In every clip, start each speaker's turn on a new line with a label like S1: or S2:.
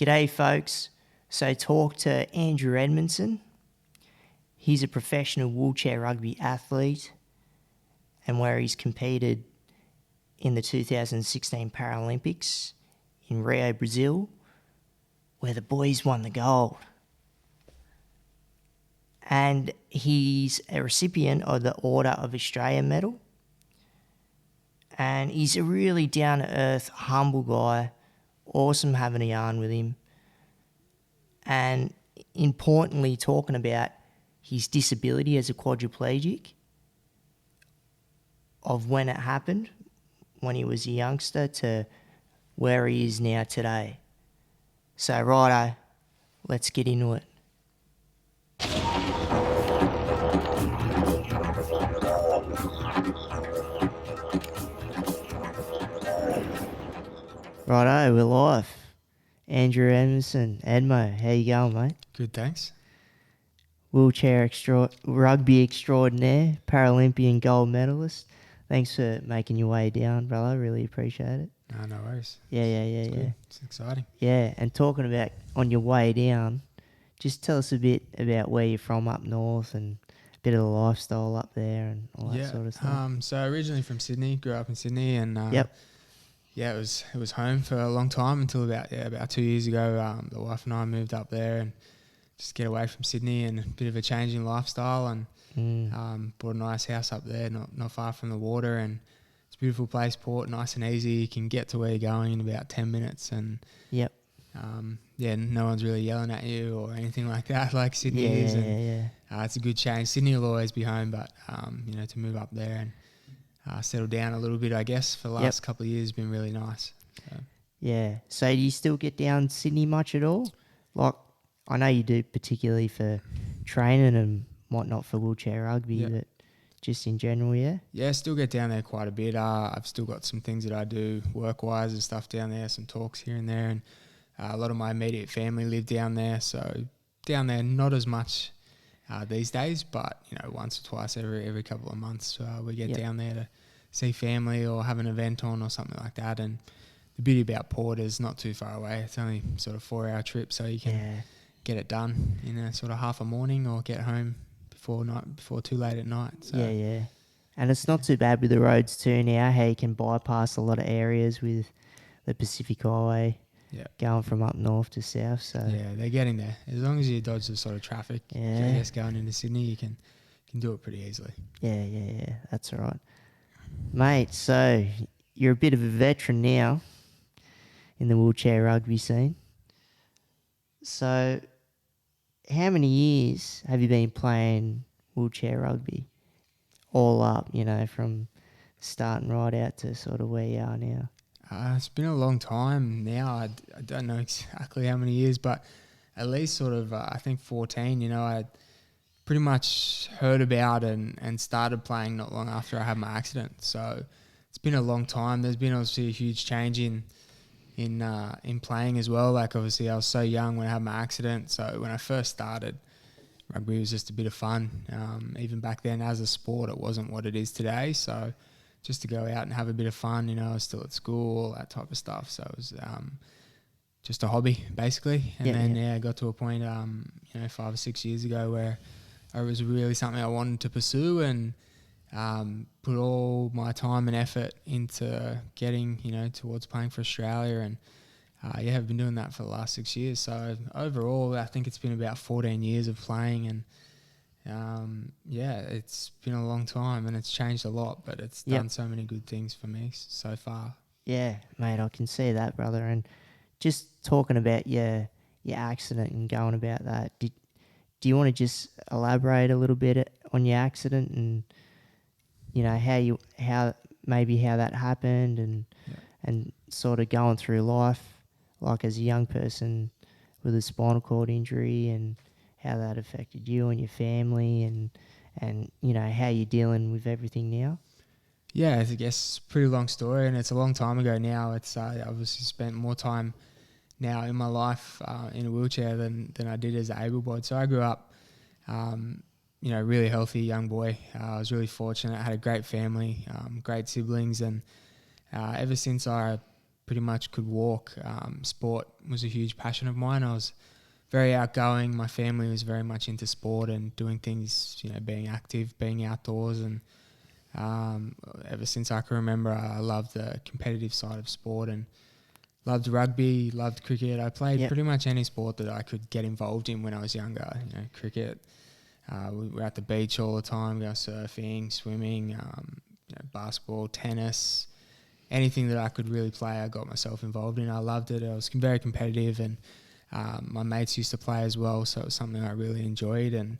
S1: G'day, folks. So talk to Andrew Edmondson. He's a professional wheelchair rugby athlete, and where he's competed in the 2016 Paralympics in Rio, Brazil, where the boys won the gold. And he's a recipient of the Order of Australia medal. And he's a really down-to-earth, humble guy. Awesome having a yarn with him. And importantly, talking about his disability as a quadriplegic, of when it happened, when he was a youngster, to where he is now today. So righto, let's get into it. Righto, we're live. Andrew Edmondson, Edmo, how you going, mate?
S2: Good, thanks.
S1: Wheelchair rugby extraordinaire, Paralympian gold medalist. Thanks for making your way down, brother. Really appreciate it.
S2: No worries.
S1: Yeah.
S2: It's exciting.
S1: Yeah, and talking about on your way down, just tell us a bit about where you're from up north and a bit of the lifestyle up there and all that sort of stuff.
S2: So originally from Sydney, grew up in Sydney, and
S1: Yep.
S2: Yeah, it was home for a long time until about 2 years ago. The wife and I moved up there and just get away from Sydney and a bit of a change in lifestyle, and bought a nice house up there, not far from the water, and it's a beautiful place, Port, nice and easy. You can get to where you're going in about 10 minutes, and
S1: Yep.
S2: no one's really yelling at you or anything like that, like Sydney is. It's a good change. Sydney will always be home, but to move up there and settle down a little bit, I guess, for the last couple of years has been really nice. So.
S1: Yeah. So do you still get down Sydney much at all? Like, I know you do, particularly for training and whatnot for wheelchair rugby, but just in general, yeah?
S2: Yeah, still get down there quite a bit. I've still got some things that I do work-wise and stuff down there, some talks here and there, and a lot of my immediate family live down there, so down there not as much these days, but once or twice every couple of months we get down there to see family or have an event on or something like that. And the beauty about Port is not too far away. It's only sort of 4-hour trip, so you can get it done in a sort of half a morning or get home before too late at night. So.
S1: Yeah. And it's not too bad with the roads too now, how you can bypass a lot of areas with the Pacific Highway.
S2: Yeah,
S1: going from up north to south. So
S2: yeah, they're getting there. As long as you dodge the sort of traffic, I guess going into Sydney, you can do it pretty easily.
S1: Yeah. That's all right, mate. So you're a bit of a veteran now in the wheelchair rugby scene. So how many years have you been playing wheelchair rugby? All up, from starting right out to sort of where you are now.
S2: It's been a long time now. I don't know exactly how many years, but at least sort of, I think 14, I pretty much heard about and started playing not long after I had my accident. So it's been a long time. There's been obviously a huge change in playing as well. Like obviously I was so young when I had my accident. So when I first started, rugby was just a bit of fun. Even back then as a sport, it wasn't what it is today. So just to go out and have a bit of fun, I was still at school, all that type of stuff. So it was just a hobby, basically. And then I got to a point, 5 or 6 years ago where it was really something I wanted to pursue and put all my time and effort into getting, towards playing for Australia. And I've been doing that for the last 6 years. So overall, I think it's been about 14 years of playing, and it's been a long time and it's changed a lot, but it's done so many good things for me so far. Yeah,
S1: mate, I can see that, brother. And just talking about your accident and going about that, do you want to just elaborate a little bit on your accident and how that happened and sort of going through life like as a young person with a spinal cord injury and how that affected you and your family and how you're dealing with everything now?
S2: Yeah, I guess it's a pretty long story, and it's a long time ago now. It's I obviously spent more time now in my life in a wheelchair than I did as an able-bodied. So I grew up, really healthy young boy. I was really fortunate. I had a great family, great siblings, and ever since I pretty much could walk. Sport was a huge passion of mine. I was very outgoing. My family was very much into sport and doing things, being active, being outdoors. And ever since I can remember, I loved the competitive side of sport and loved rugby, loved cricket. I played pretty much any sport that I could get involved in when I was younger. Cricket. We were at the beach all the time, go surfing, swimming, basketball, tennis, anything that I could really play, I got myself involved in. I loved it. I was very competitive, and my mates used to play as well, so it was something I really enjoyed. And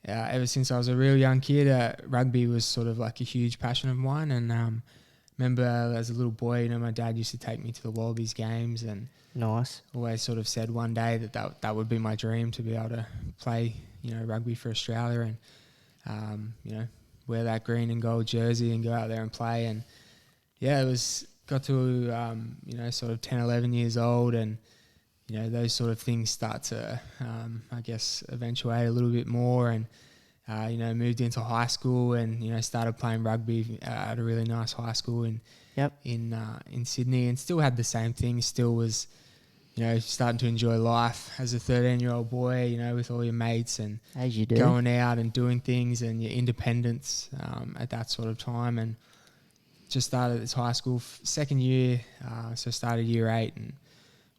S2: ever since I was a real young kid, rugby was sort of like a huge passion of mine. And remember as a little boy, my dad used to take me to the Wallabies games, and
S1: Nice.
S2: always sort of said one day that would be my dream, to be able to play, rugby for Australia and, wear that green and gold jersey and go out there and play. And got to, sort of 10, 11 years old, and, those sort of things start to, I guess, eventuate a little bit more. And, moved into high school and, started playing rugby at a really nice high school in Sydney, and still had the same thing. Still was, starting to enjoy life as a 13-year-old boy, with all your mates and
S1: As you do.
S2: going out and doing things and your independence at that sort of time. And just started this high school second year, so started year 8 and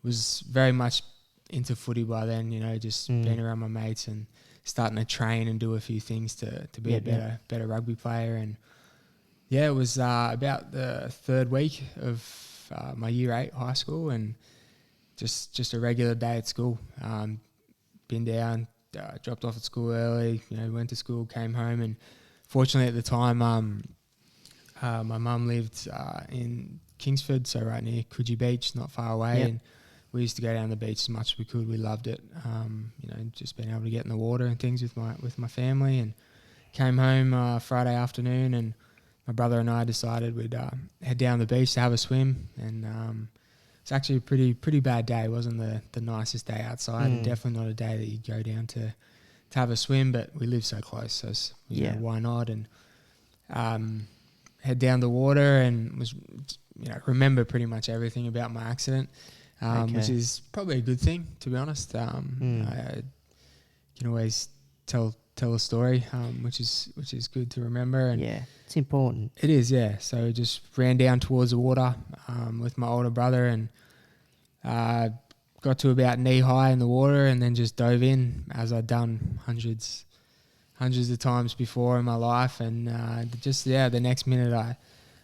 S2: was very much into footy by then, just being around my mates and starting to train and do a few things to be a better rugby player. And it was about the third week of my year 8 high school, and just a regular day at school. Been down, dropped off at school early, went to school, came home, and fortunately at the time, my mum lived in Kingsford, so right near Coogee Beach, not far away, and we used to go down the beach as much as we could. We loved it, just being able to get in the water and things with my family. And came home Friday afternoon, and my brother and I decided we'd head down the beach to have a swim. And it's actually a pretty bad day. It wasn't the nicest day outside, and definitely not a day that you'd go down to have a swim, but we live so close, so why not? And head down the water and was, remember pretty much everything about my accident, which is probably a good thing, to be honest. I can always tell a story, which is good to remember. And
S1: it's important.
S2: It is, yeah. So just ran down towards the water with my older brother, and got to about knee high in the water, and then just dove in, as I'd done hundreds of times before in my life. And the next minute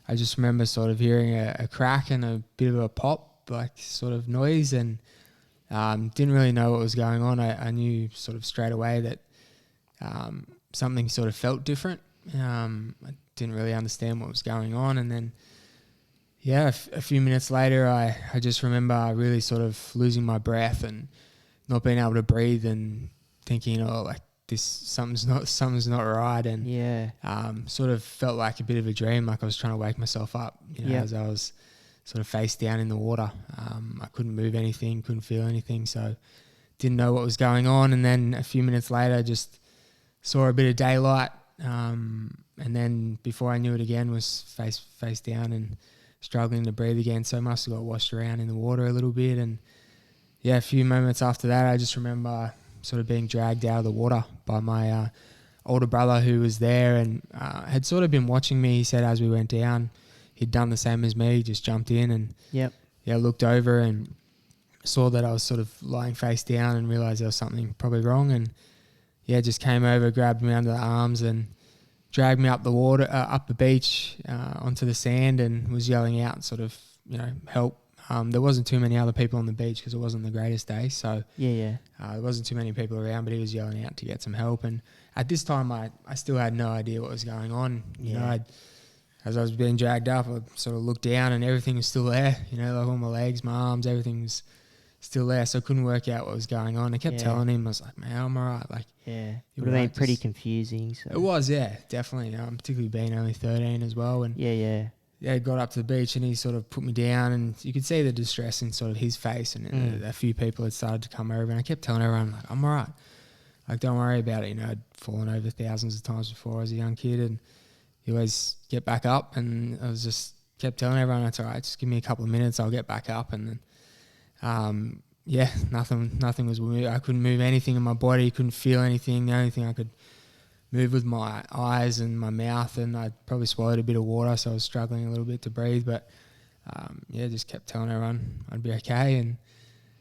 S2: I just remember sort of hearing a crack and a bit of a pop, like sort of noise, and didn't really know what was going on. I knew sort of straight away that something sort of felt different. I didn't really understand what was going on. And then a few minutes later I just remember really sort of losing my breath and not being able to breathe, and thinking, something's not right. And sort of felt like a bit of a dream, like I was trying to wake myself up, as I was sort of face down in the water. I couldn't move anything, couldn't feel anything, so didn't know what was going on. And then a few minutes later just saw a bit of daylight, and then before I knew it again was face down and struggling to breathe again, so must have got washed around in the water a little bit. And a few moments after that I just remember sort of being dragged out of the water by my older brother, who was there and had sort of been watching me. He said as we went down, he'd done the same as me, just jumped in and looked over and saw that I was sort of lying face down and realised there was something probably wrong, and just came over, grabbed me under the arms and dragged me up the water, up the beach, onto the sand, and was yelling out sort of, help. There wasn't too many other people on the beach because it wasn't the greatest day, so there wasn't too many people around, but he was yelling out to get some help. And at this time I still had no idea what was going on. As I was being dragged up, I sort of looked down and everything was still there, like all my legs, my arms, everything was still there, so I couldn't work out what was going on. I kept telling him, I was like, man, I'm all right.
S1: It would have been pretty confusing. So.
S2: It was, definitely, particularly being only 13 as well. And got up to the beach and he sort of put me down, and you could see the distress in sort of his face, and a few people had started to come over, and I kept telling everyone, like, I'm all right. Like, don't worry about it. I'd fallen over thousands of times before as a young kid, and you always get back up. And I was just kept telling everyone, it's all right, just give me a couple of minutes, I'll get back up. And then, nothing was moving. I couldn't move anything in my body, couldn't feel anything. The only thing I could move with my eyes and my mouth, and I probably swallowed a bit of water, so I was struggling a little bit to breathe. But just kept telling everyone I'd be okay. And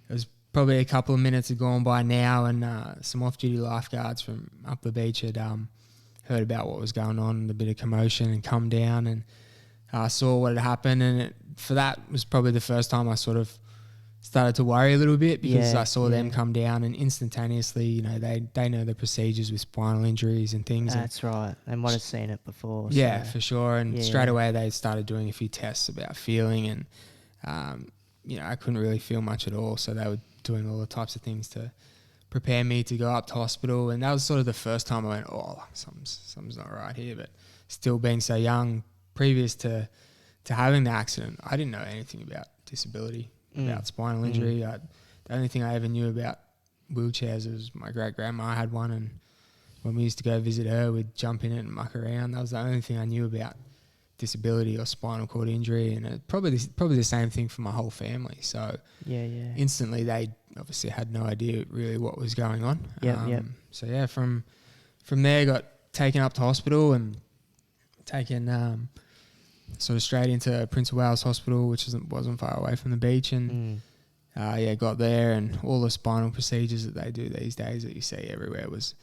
S2: it was probably a couple of minutes had gone by now, and some off-duty lifeguards from up the beach had heard about what was going on, a bit of commotion, and come down and saw what had happened. And for that was probably the first time I sort of started to worry a little bit, because I saw them come down, and instantaneously, you know, they know the procedures with spinal injuries and things.
S1: That's right. They might have seen it before.
S2: Yeah,
S1: so.
S2: for sure. And straight away they started doing a few tests about feeling, and I couldn't really feel much at all. So they were doing all the types of things to prepare me to go up to hospital. And that was sort of the first time I went, oh, something's not right here. But still being so young, previous to having the accident, I didn't know anything about disability, about spinal injury. The only thing I ever knew about wheelchairs was my great-grandma had one, and when we used to go visit her, we'd jump in it and muck around. That was the only thing I knew about disability or spinal cord injury, and it probably the same thing for my whole family. So instantly they obviously had no idea really what was going on. So from there got taken up to hospital and taken sort of straight into Prince of Wales Hospital, which wasn't far away from the beach, and got there, and all the spinal procedures that they do these days that you see everywhere was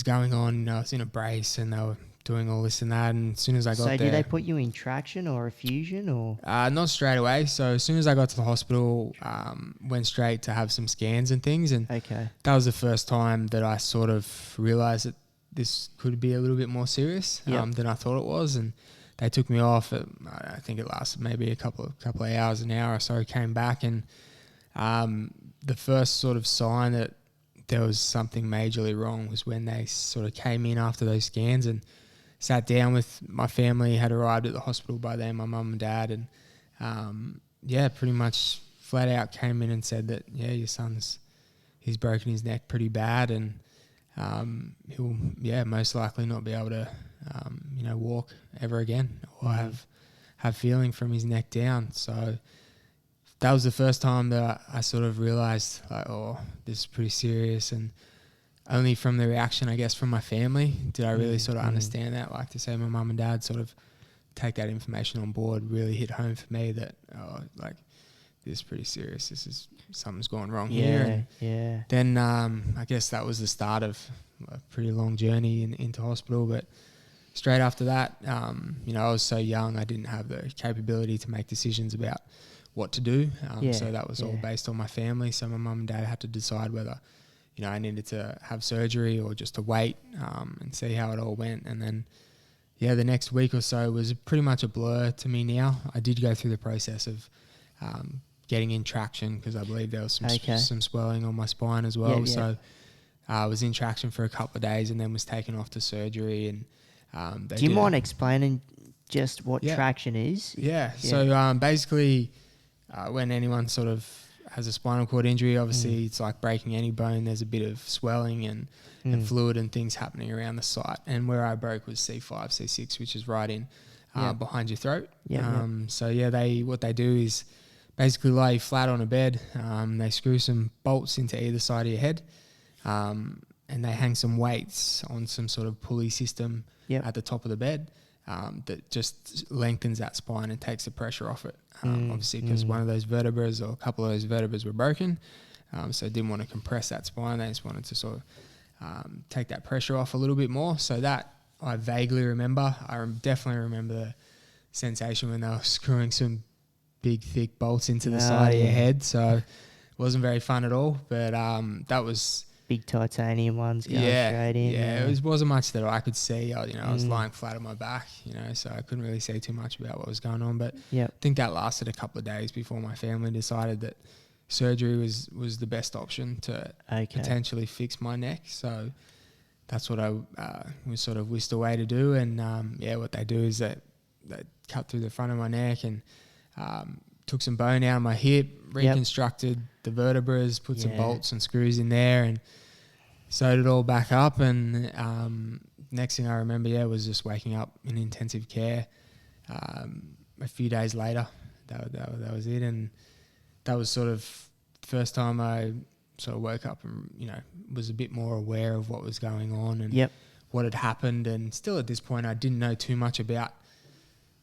S2: going on. You know, I was in a brace, and they were doing all this and that. And as soon as I got there,
S1: did they put you in traction or a fusion or?
S2: Not straight away. So as soon as I got to the hospital, went straight to have some scans and things. And that was the first time that I sort of realised that this could be a little bit more serious than I thought it was. And they took me off. I think it lasted maybe a couple of hours, an hour or so. Came back, and the first sort of sign that there was something majorly wrong was when they sort of came in after those scans and sat down with my family. Had arrived at the hospital by then, my mum and dad, and pretty much flat out came in and said that your son's he's broken his neck pretty bad, and he'll most likely not be able to walk ever again or have feeling from his neck down. So that was the first time that I sort of realised, like, oh, this is pretty serious. And only from the reaction, I guess, from my family did I really sort of understand that. Like to say, my mum and dad sort of take that information on board, really hit home for me that, this is pretty serious. Something's going wrong here. And then I guess that was the start of a pretty long journey into hospital. But straight after that, I was so young, I didn't have the capability to make decisions about what to do. So that was all based on my family. So my mum and dad had to decide whether, I needed to have surgery or just to wait and see how it all went. And then, the next week or so was pretty much a blur to me now. I did go through the process of getting in traction, because I believe there was some swelling on my spine as well. So I was in traction for a couple of days and then was taken off to surgery. And
S1: do you mind explaining just what traction is?
S2: So basically, when anyone sort of has a spinal cord injury, obviously it's like breaking any bone. There's a bit of swelling and fluid and things happening around the site. And where I broke was C5, C6, which is right in behind your throat. So what they do is basically lay you flat on a bed. They screw some bolts into either side of your head, and they hang some weights on some sort of pulley system at the top of the bed that just lengthens that spine and takes the pressure off it. Obviously, because one of those vertebrae or a couple of those vertebrae were broken, so they didn't want to compress that spine. They just wanted to sort of take that pressure off a little bit more. So that I vaguely remember. I definitely remember the sensation when they were screwing some big, thick bolts into the side of your head. So it wasn't very fun at all. But that was...
S1: big titanium ones going straight in.
S2: It wasn't much that I could see. I was lying flat on my back, so I couldn't really see too much about what was going on. But I think that lasted a couple of days before my family decided that surgery was the best option to potentially fix my neck. So that's what I was sort of whisked away to do. And what they do is that they cut through the front of my neck and took some bone out of my hip, reconstructed the vertebrae, put some bolts and screws in there, and sewed it all back up. And next thing I remember, was just waking up in intensive care. a few days later, that was it. And that was sort of the first time I sort of woke up and, was a bit more aware of what was going on and what had happened. And still at this point, I didn't know too much about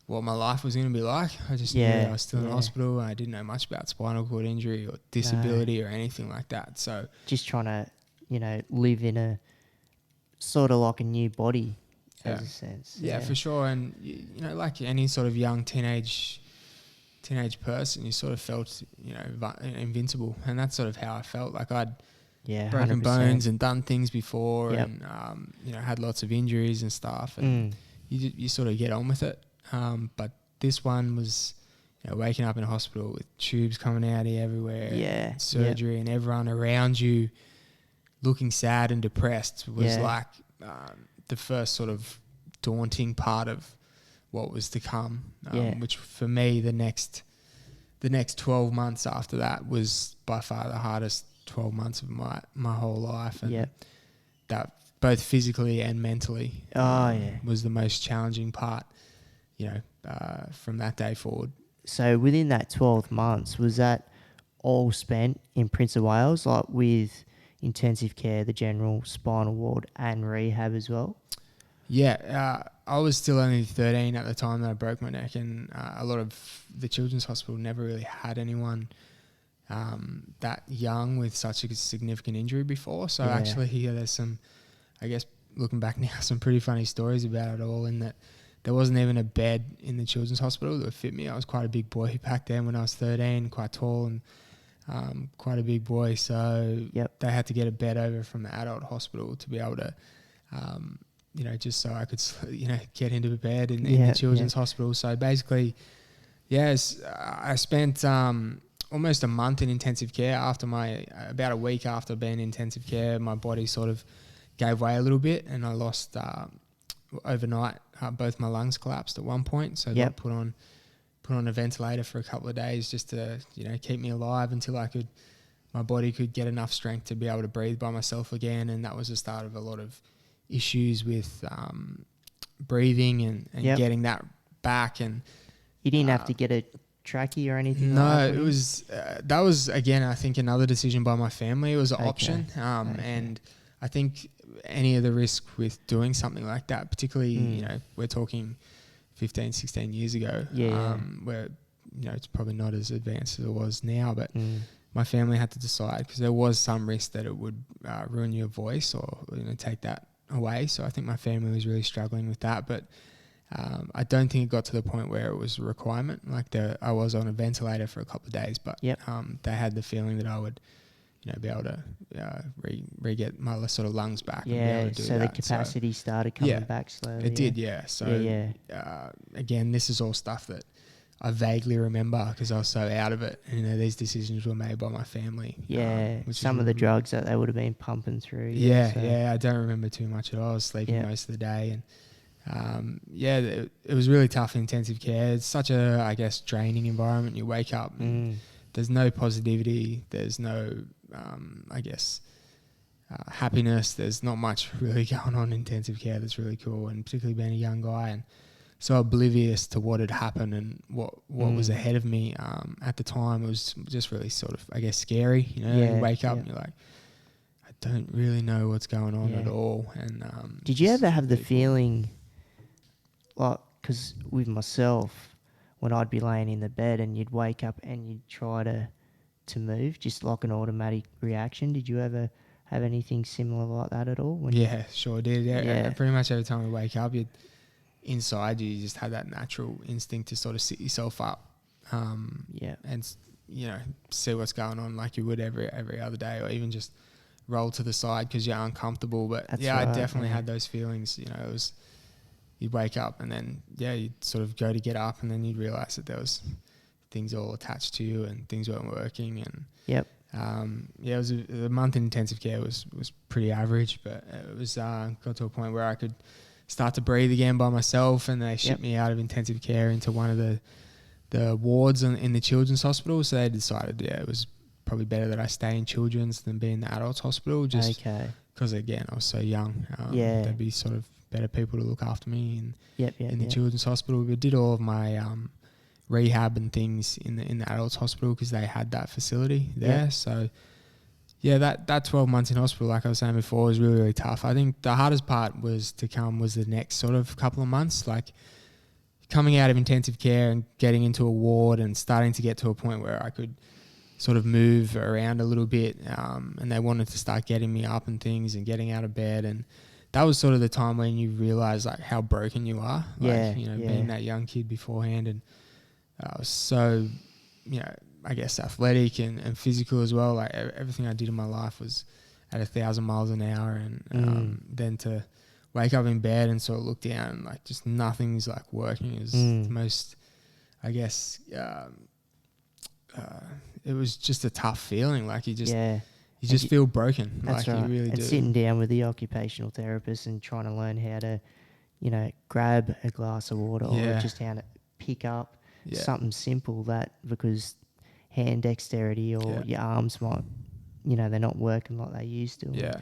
S2: what my life was going to be like. I just knew I was still in hospital. And I didn't know much about spinal cord injury or disability or anything like that. So
S1: just trying to, live in a sort of like a new body, as a sense.
S2: Yeah, for sure. And like any sort of young teenage person, you sort of felt invincible, and that's sort of how I felt. Like I'd broken
S1: 100%.
S2: bones and done things before, and had lots of injuries and stuff, and you sort of get on with it. But this one was waking up in a hospital with tubes coming out of you everywhere, surgery, and everyone around you looking sad and depressed was like the first sort of daunting part of what was to come, which for me, the next 12 months after that was by far the hardest 12 months of my whole life. And that both physically and mentally was the most challenging part, from that day forward.
S1: So within that 12 months, was that all spent in Prince of Wales, like with intensive care, the general spinal ward and rehab as well?
S2: Yeah, I was still only 13 at the time that I broke my neck, and a lot of the children's hospital never really had anyone that young with such a significant injury before. So actually, there's some, I guess, looking back now, some pretty funny stories about it all, in that there wasn't even a bed in the children's hospital that would fit me. I was quite a big boy back then when I was 13, quite tall and quite a big boy. So they had to get a bed over from the adult hospital to be able to, just so I could, get into a bed in the children's hospital. So basically, I spent almost a month in intensive care. After about a week after being in intensive care, my body sort of gave way a little bit, and I lost overnight. Both my lungs collapsed at one point, so I got put on a ventilator for a couple of days just to keep me alive until my body could get enough strength to be able to breathe by myself again. And that was the start of a lot of issues with breathing and getting that back. And
S1: you didn't have to get a trachea or anything?
S2: No, it was that was again, I think, another decision by my family. It was an option, and I think any of the risk with doing something like that, particularly we're talking 15, 16 years ago, where it's probably not as advanced as it was now, but my family had to decide, because there was some risk that it would ruin your voice or take that away. So I think my family was really struggling with that, but I don't think it got to the point where it was a requirement. Like I was on a ventilator for a couple of days, but they had the feeling that I would be able to re-get my sort of lungs back. And be able to do
S1: so
S2: that.
S1: the capacity started coming back slowly.
S2: It did, So again, this is all stuff that I vaguely remember because I was so out of it. And, these decisions were made by my family.
S1: Some of the drugs that they would have been pumping through.
S2: I don't remember too much at all. I was sleeping most of the day. And it was really tough in intensive care. It's such a, I guess, draining environment. You wake up and there's no positivity. There's no, happiness. There's not much really going on in intensive care that's really cool, and particularly being a young guy and so oblivious to what had happened and what was ahead of me at the time. It was just really sort of, I guess, scary. You wake up and you're like, I don't really know what's going on at all. And
S1: did you ever have the feeling, like, because with myself, when I'd be laying in the bed and you'd wake up and you'd try to move, just like an automatic reaction? Did you ever have anything similar like that at all?
S2: Sure did. Pretty much every time we wake up, inside you just had that natural instinct to sort of sit yourself up, and see what's going on like you would every other day, or even just roll to the side because you're uncomfortable. But I definitely had those feelings. It was, you'd wake up and then you'd sort of go to get up, and then you'd realize that there was things all attached to you and things weren't working. And it was a month in intensive care was pretty average, but it was got to a point where I could start to breathe again by myself, and they shipped me out of intensive care into one of the wards in the children's hospital. So they decided it was probably better that I stay in children's than be in the adults hospital, just because again I was so young. There'd be sort of better people to look after me in the children's hospital. We did all of my rehab and things in the adults hospital because they had that facility there. So yeah, that 12 months in hospital, like I was saying before, was really, really tough. I think the hardest part was the next sort of couple of months, like coming out of intensive care and getting into a ward and starting to get to a point where I could sort of move around a little bit, and they wanted to start getting me up and things and getting out of bed, and that was sort of the time when you realize like how broken you are, like being that young kid beforehand, and I was so, I guess athletic and physical as well. Like everything I did in my life was at 1,000 miles an hour, and then to wake up in bed and sort of look down and like just nothing's like working is the most, I guess, it was just a tough feeling. Like you just feel broken.
S1: That's
S2: like
S1: right.
S2: You really
S1: and
S2: do.
S1: Sitting down with the occupational therapist and trying to learn how to, grab a glass of water or just how to pick up something simple because hand dexterity or your arms might, they're not working like they used to.
S2: Yeah.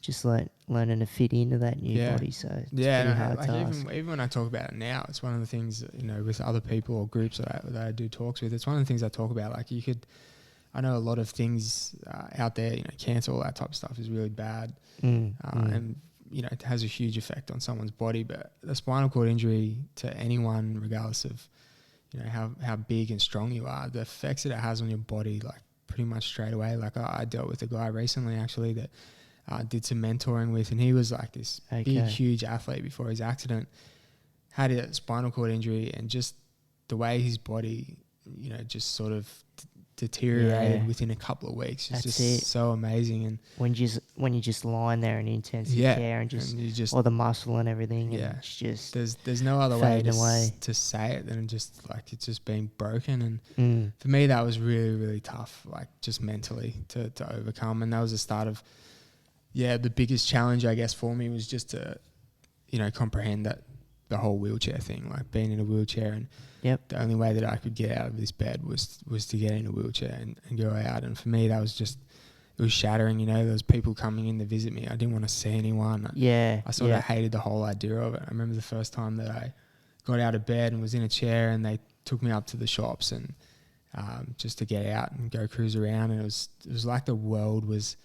S1: Just learning to fit into that new body. So it's pretty hard task.
S2: Even when I talk about it now, it's one of the things, with other people or groups that I do talks with, it's one of the things I talk about. Like I know a lot of things out there, cancer, all that type of stuff is really bad. And, it has a huge effect on someone's body. But the spinal cord injury to anyone, regardless of, how big and strong you are, the effects that it has on your body, like pretty much straight away. Like I dealt with a guy recently actually that did some mentoring with, and he was like this big, huge athlete before his accident, had a spinal cord injury, and just the way his body, just sort of deteriorated within a couple of weeks. It's just so amazing. And
S1: when you just lying there in intensive care and you just all the muscle and everything, and it's just
S2: there's no other way to say it than just like it's just being broken. And for me, that was really, really tough, like just mentally to overcome. And that was the start of the biggest challenge, I guess, for me was just to comprehend that the whole wheelchair thing, like being in a wheelchair, and the only way that I could get out of this bed was to get in a wheelchair and go out. And for me, that was just, it was shattering. There was people coming in to visit me. I didn't want to see anyone. I sort of hated the whole idea of it. I remember the first time that I got out of bed and was in a chair, and they took me up to the shops and just to get out and go cruise around, and it was like the world was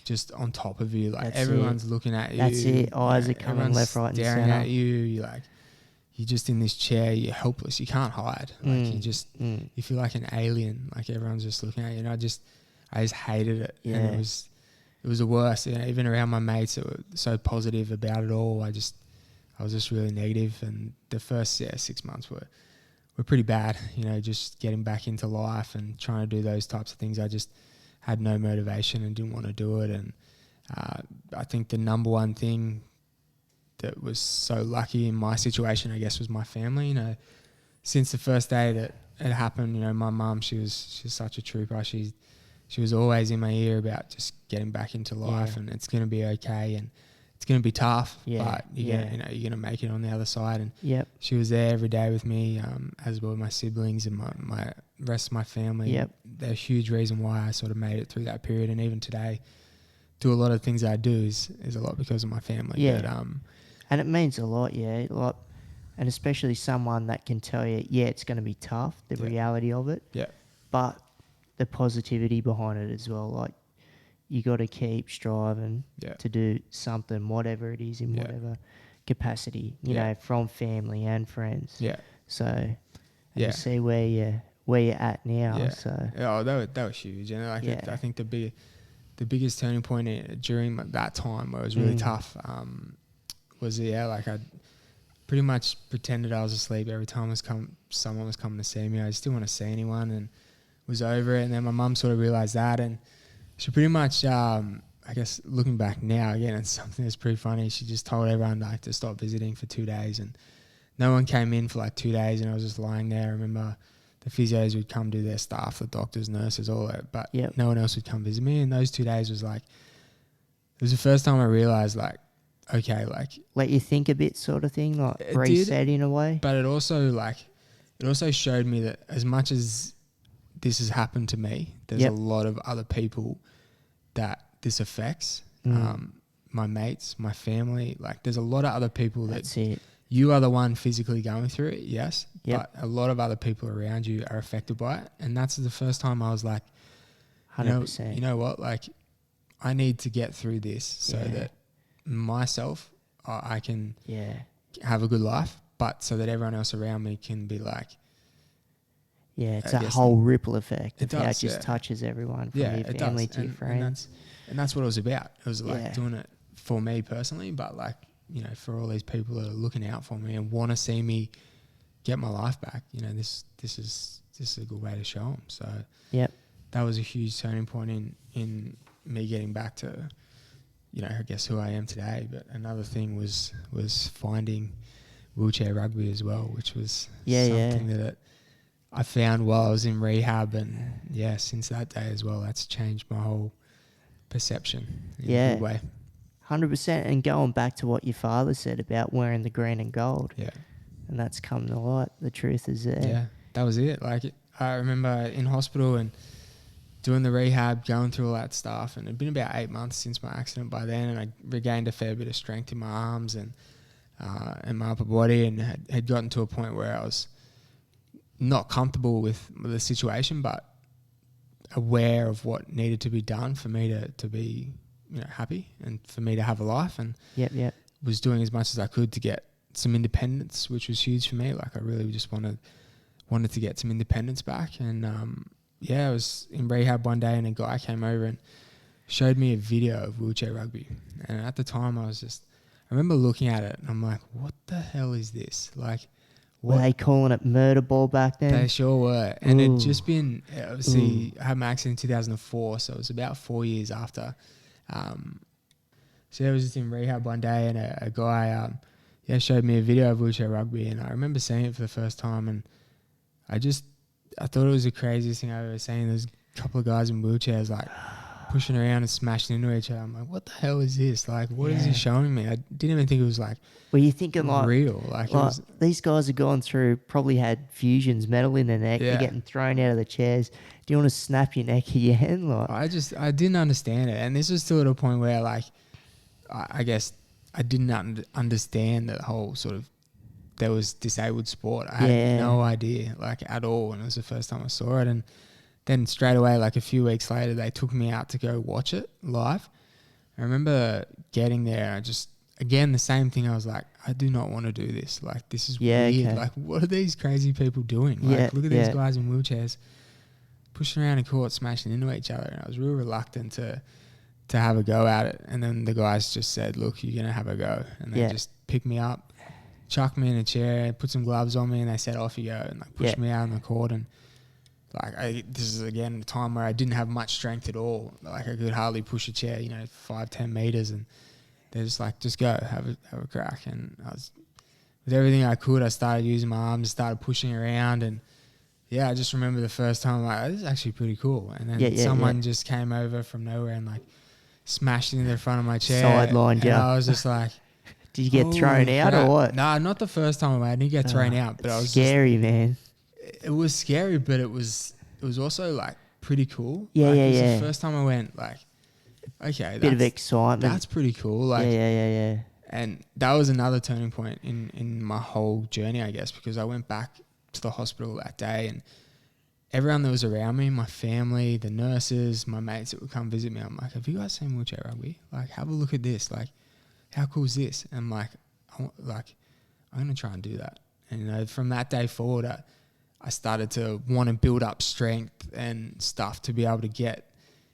S2: just on top of you. Like everyone's looking at you.
S1: That's it. Eyes are coming left, right, and
S2: staring
S1: center.
S2: at you. You're just in this chair. You're helpless. You can't hide. Like you just, you feel like an alien. Like everyone's just looking at you. And I just hated it. Yeah. And it was the worst. Even around my mates that were so positive about it all, I was just really negative. And the first 6 months were pretty bad. Just getting back into life and trying to do those types of things. I just had no motivation and didn't want to do it. And I think the number one thing that was so lucky in my situation, I guess, was my family. Since the first day that it happened, my mum, she's such a trooper. She was always in my ear about just getting back into life, and it's going to be okay, and it's going to be tough, but you're going to make it on the other side. And she was there every day with me, as well as my siblings and my rest of my family. They're a huge reason why I sort of made it through that period, and even today, do a lot of things that I do is a lot because of my family. But,
S1: and it means a lot, like, and especially someone that can tell you, it's going to be tough, the reality of it, but the positivity behind it as well. Like, you got to keep striving to do something, whatever it is, in whatever capacity, you know, from family and friends. So, and to see where you're at now. So,
S2: that was huge, and I think the biggest turning point during that time where it was really tough was I pretty much pretended I was asleep every time someone was coming to see me. I just didn't want to see anyone, and was over it. And then my mum sort of realised that, and she pretty much, I guess looking back now, again, it's something that's pretty funny. She just told everyone to stop visiting for 2 days, and no one came in for 2 days, and I was just lying there. I remember the physios would come do their stuff, the doctors, nurses, all that, but no one else would come visit me. And those 2 days was it was the first time I realised okay,
S1: let you think a bit, sort of thing, reset in a way.
S2: But it also showed me that as much as this has happened to me, there's a lot of other people that this affects. My mates, my family, there's a lot of other people that you are the one physically going through it, yes,
S1: Yep.
S2: but a lot of other people around you are affected by it. And that's the first time I was like,
S1: 100%.
S2: you know what, like I need to get through this so
S1: Yeah.
S2: that myself, I can
S1: Yeah.
S2: have a good life, but so that everyone else around me can be like,
S1: Yeah, it's
S2: I
S1: a
S2: guess
S1: whole ripple effect
S2: it
S1: of how it
S2: does,
S1: just
S2: yeah.
S1: touches everyone from
S2: Yeah,
S1: your
S2: it
S1: family
S2: does.
S1: to your friends.
S2: And that's what it was about. It was like
S1: Yeah.
S2: doing it for me personally, but like, you know, for all these people that are looking out for me and want to see me get my life back, you know, this is a good way to show them. So
S1: Yep.
S2: that was a huge turning point in me getting back to, you know, I guess who I am today. But another thing was finding wheelchair rugby as well, which was something that I found while I was in rehab. And yeah, since that day as well, that's changed my whole perception in a good way.
S1: 100%. And going back to what your father said about wearing the green and gold.
S2: Yeah.
S1: And that's come to light. The truth is there.
S2: Yeah, that was it. Like, I remember in hospital and doing the rehab, going through all that stuff, and it'd been about 8 months since my accident by then, and I regained a fair bit of strength in my arms and my upper body, and had gotten to a point where I was not comfortable with the situation, but aware of what needed to be done for me to be, you know, happy and for me to have a life, and
S1: Yep.
S2: was doing as much as I could to get some independence, which was huge for me. Like, I really just wanted to get some independence back. And I was in rehab one day and a guy came over and showed me a video of wheelchair rugby. And at the time I remember looking at it and I'm like, what the hell is this? Like,
S1: Were they calling it murder ball back then?
S2: They sure were. And
S1: Ooh.
S2: it'd just been, obviously, I had my accident in 2004, so it was about 4 years after. So I was just in rehab one day and a guy showed me a video of wheelchair rugby, and I remember seeing it for the first time, and I thought it was the craziest thing I've ever seen. There's a couple of guys in wheelchairs like pushing around and smashing into each other. I'm like, what the hell is this? Like, what is he showing me? I didn't even think it was like,
S1: were you thinking like
S2: real? Like it was,
S1: these guys have gone through, probably had fusions, metal in their neck.
S2: Yeah.
S1: They're getting thrown out of the chairs. Do you want to snap your neck again? Like,
S2: I didn't understand it. And this was still at a point where, like, I guess I didn't understand that whole sort of, there was disabled sport. I had no idea, like, at all. And it was the first time I saw it. And then straight away, like a few weeks later, they took me out to go watch it live. I remember getting there. Again, the same thing. I was like, I do not want to do this. Like, this is weird.
S1: okay.
S2: Like, what are these crazy people doing? Like, look at these guys in wheelchairs pushing around in court, smashing into each other. And I was real reluctant to have a go at it. And then the guys just said, look, you're going to have a go. And they just picked me up, chucked me in a chair, put some gloves on me, and they said, off you go, and like pushed me out on the court. And like, this is again a time where I didn't have much strength at all. Like, I could hardly push a chair, 5-10 meters, and they're just like, just go, have a crack. And I was, with everything I could, I started using my arms, started pushing around, and I just remember the first time, like, this is actually pretty cool. And then someone just came over from nowhere and like smashed into the front of my chair.
S1: Sidelined you.
S2: I was just like,
S1: did you get thrown out or what?
S2: No, not the first time. I didn't get thrown out, but I was
S1: scary, man.
S2: It was scary, but it was also like pretty cool.
S1: Yeah,
S2: like,
S1: yeah,
S2: it was
S1: yeah.
S2: the first time I went, like, okay,
S1: Bit of excitement.
S2: That's pretty cool. Like,
S1: yeah.
S2: And that was another turning point in my whole journey, I guess, because I went back to the hospital that day, and everyone that was around me, my family, the nurses, my mates that would come visit me, I'm like, have you guys seen Wheelchair Rugby? Like, have a look at this. Like, how cool is this? And I'm like, I'm going to try and do that. And from that day forward, I started to want to build up strength and stuff to be able to get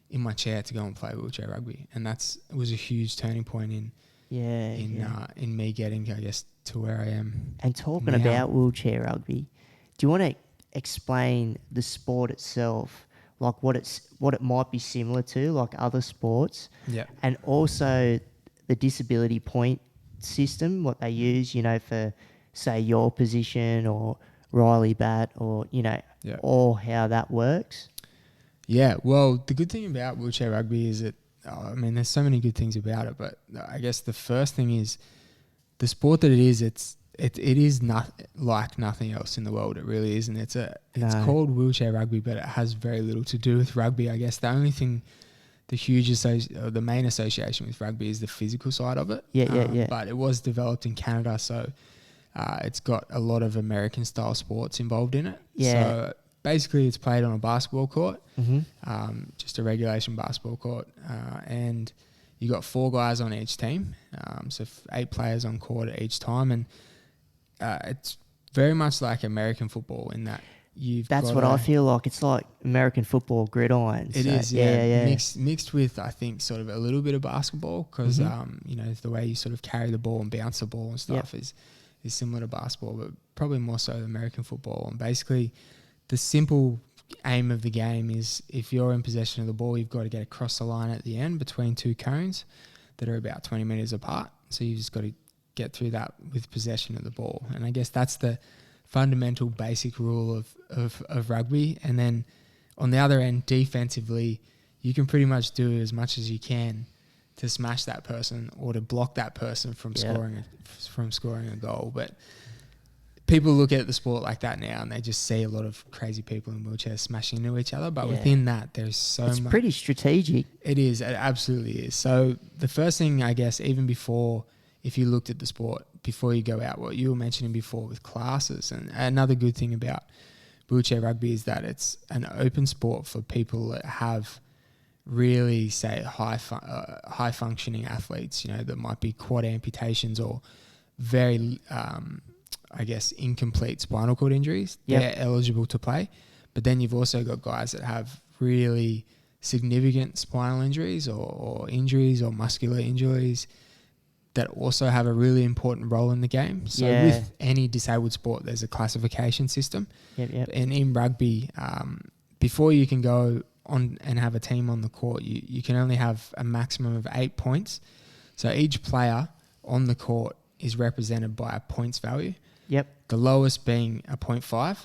S2: in my chair to go and play wheelchair rugby. And it was a huge turning point in me getting, I guess, to where I am.
S1: And talking
S2: now.
S1: about wheelchair rugby, do you want to explain the sport itself, like what it might be similar to, like other sports?
S2: Yeah.
S1: And also the disability point system, what they use, for, say, your position or Riley Bat or, or how that works? Yeah,
S2: well, the good thing about wheelchair rugby is that, there's so many good things about it, but I guess the first thing is the sport that it is, it is like nothing else in the world. It really isn't. It's called wheelchair rugby, but it has very little to do with rugby. I guess the only thing, the main association with rugby is the physical side of it.
S1: Yeah.
S2: But it was developed in Canada, so it's got a lot of American style sports involved in it.
S1: Yeah.
S2: So basically it's played on a basketball court,
S1: Mm-hmm.
S2: just a regulation basketball court. And you got 4 guys on each team. So 8 players on court at each time. And it's very much like American football in that
S1: That's what I feel like. It's like American football gridiron.
S2: It is, yeah. Mixed with, I think, sort of a little bit of basketball because, you know, the way you sort of carry the ball and bounce the ball and stuff is similar to basketball, but probably more so American football. And basically the simple aim of the game is if you're in possession of the ball, you've got to get across the line at the end between 2 cones that are about 20 metres apart. So you've just got to get through that with possession of the ball. And I guess that's the fundamental basic rule of rugby. And then on the other end, defensively, you can pretty much do as much as you can to smash that person or to block that person from scoring a goal. But people look at the sport like that now and they just see a lot of crazy people in wheelchairs smashing into each other. But within that, there's so much.
S1: It's pretty strategic.
S2: It is. It absolutely is. So the first thing, I guess, even before, if you looked at the sport, before you go out, what you were mentioning before with classes, and another good thing about wheelchair rugby is that it's an open sport for people that have really, say, high functioning athletes, you know, that might be quad amputations or very, I guess, incomplete spinal cord injuries. They're eligible to play. But then you've also got guys that have really significant spinal injuries or injuries or muscular injuries that also have a really important role in the game. So with any disabled sport, there's a classification system. And in rugby, before you can go on and have a team on the court, you can only have a maximum of 8 points. So each player on the court is represented by a points value. The lowest being a 0.5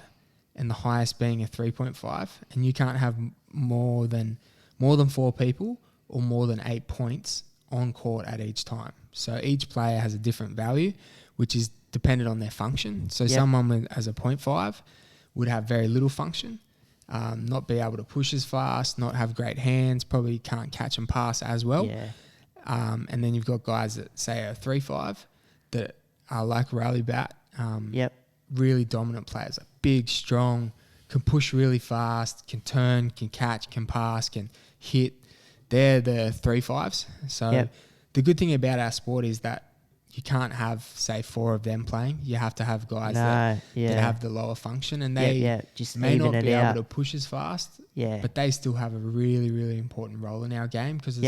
S2: and the highest being a 3.5. And you can't have more than 4 people or more than 8 points on court at each time. So each player has a different value, which is dependent on their function. So someone as a 0.5 would have very little function, not be able to push as fast, not have great hands, probably can't catch and pass as well. And then you've got guys that say are 3.5 that are like Rally Bat, really dominant players, like big, strong, can push really fast, can turn, can catch, can pass, can hit. They're the 3.5s. So the good thing about our sport is that you can't have, say, 4 of them playing. You have to have guys that have the lower function, and they
S1: just
S2: may not be able
S1: out.
S2: to push as fast, but they still have a really, really important role in our game because,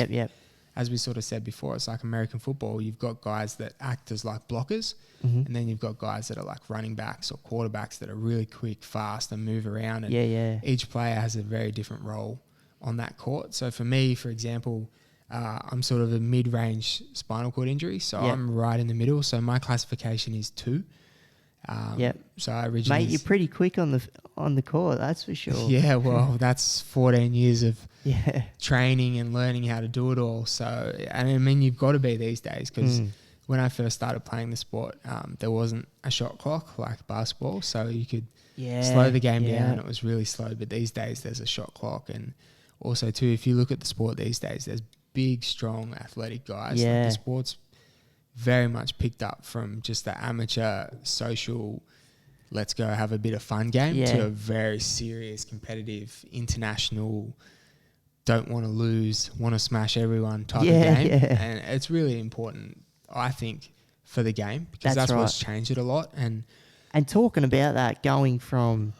S2: as we sort of said before, it's like American football. You've got guys that act as like blockers, and then you've got guys that are like running backs or quarterbacks that are really quick, fast, and move around. And each player has a very different role on that court. So for me, for example, I'm sort of a mid-range spinal cord injury, so I'm right in the middle. So my classification is 2. So I originally,
S1: mate, you're pretty quick on the court, that's for sure.
S2: Yeah, well, that's 14 years of training and learning how to do it all. So, and I mean, you've got to be these days because when I first started playing the sport, there wasn't a shot clock like basketball, so you could slow the game down. It was really slow, but these days there's a shot clock. And also too, if you look at the sport these days, there's big, strong, athletic guys. Like the sport's very much picked up from just the amateur social, let's go have a bit of fun game to a very serious, competitive, international, don't want to lose, want to smash everyone type of game. And it's really important, I think, for the game because that's what's changed it a lot. And
S1: talking about that, going from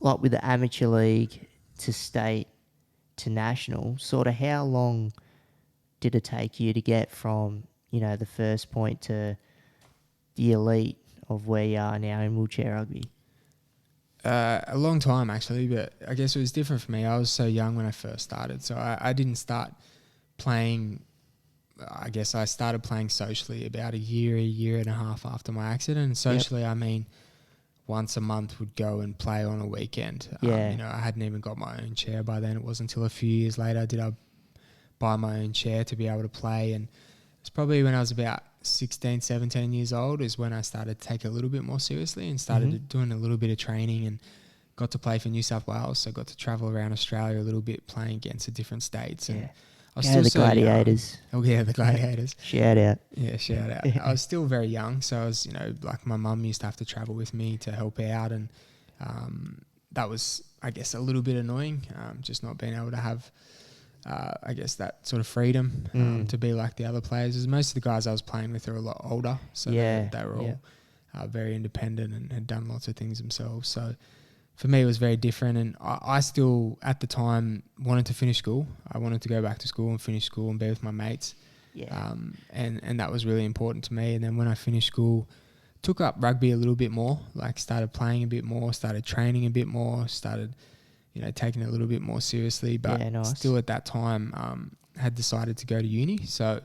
S1: like with the amateur league to state to national, sort of how long did it take you to get from, you know, the first point to the elite of where you are now in wheelchair rugby?
S2: A long time, actually, but I guess it was different for me. I was so young when I first started, so I didn't start playing. I guess I started playing socially about a year and a half after my accident. And socially, I mean, once a month would go and play on a weekend. You know, I hadn't even got my own chair by then. It wasn't until a few years later did I buy my own chair to be able to play. And it's probably when I was about 16, 17 years old is when I started to take it a little bit more seriously and started doing a little bit of training and got to play for New South Wales. So I got to travel around Australia a little bit playing against the different states. And I was
S1: Go
S2: still
S1: the
S2: so young.
S1: Gladiators.
S2: Oh yeah, the Gladiators.
S1: Shout out.
S2: Yeah, shout out. I was still very young, so I was, like my mum used to have to travel with me to help out, and that was, I guess, a little bit annoying, just not being able to have, I guess, that sort of freedom to be like the other players. As most of the guys I was playing with are a lot older, so they were all very independent and had done lots of things themselves. So for me, it was very different, and I still, at the time, wanted to finish school. I wanted to go back to school and finish school and be with my mates.
S1: Yeah.
S2: And that was really important to me. And then when I finished school, took up rugby a little bit more, like started playing a bit more, started training a bit more, started, taking it a little bit more seriously. But still at that time, had decided to go to uni. So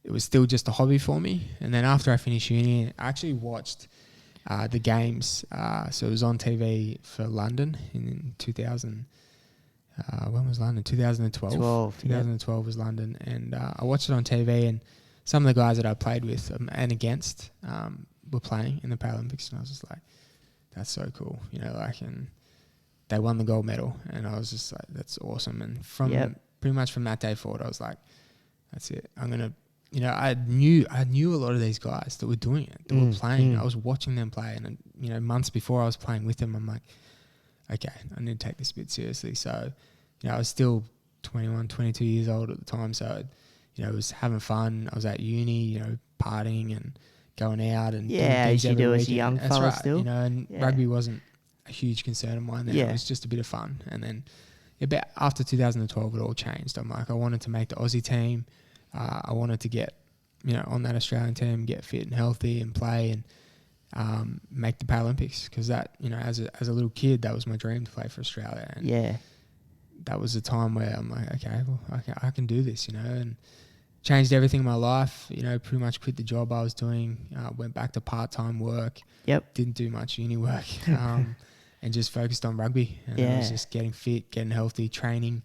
S2: it was still just a hobby for me. And then after I finished uni, I actually watched the games. So it was on TV for London in 2000. When was London? 2012. 2012 was London. And I watched it on TV, and some of the guys that I played with and against were playing in the Paralympics. And I was just like, that's so cool. And they won the gold medal. And I was just like, that's awesome. And pretty much from that day forward, I was like, that's it. I'm going to, I knew a lot of these guys that were doing it, that were playing. I was watching them play. And, months before I was playing with them, I'm like, okay, I need to take this a bit seriously. So, I was still 21, 22 years old at the time. So, I was having fun. I was at uni, partying and going out and doing things
S1: as you
S2: every
S1: do
S2: weekend.
S1: as a young
S2: That's
S1: fella
S2: right,
S1: still.
S2: and rugby wasn't a huge concern of mine then. It was just a bit of fun. And then about after 2012, it all changed. I'm like, I wanted to make the Aussie team. I wanted to get, on that Australian team, get fit and healthy and play and make the Paralympics, because that, as a little kid, that was my dream, to play for Australia. And that was a time where I'm like, okay, well, I can do this, and changed everything in my life. Pretty much quit the job I was doing, went back to part-time work. Didn't do much uni work, and just focused on rugby. And I was just getting fit, getting healthy, training.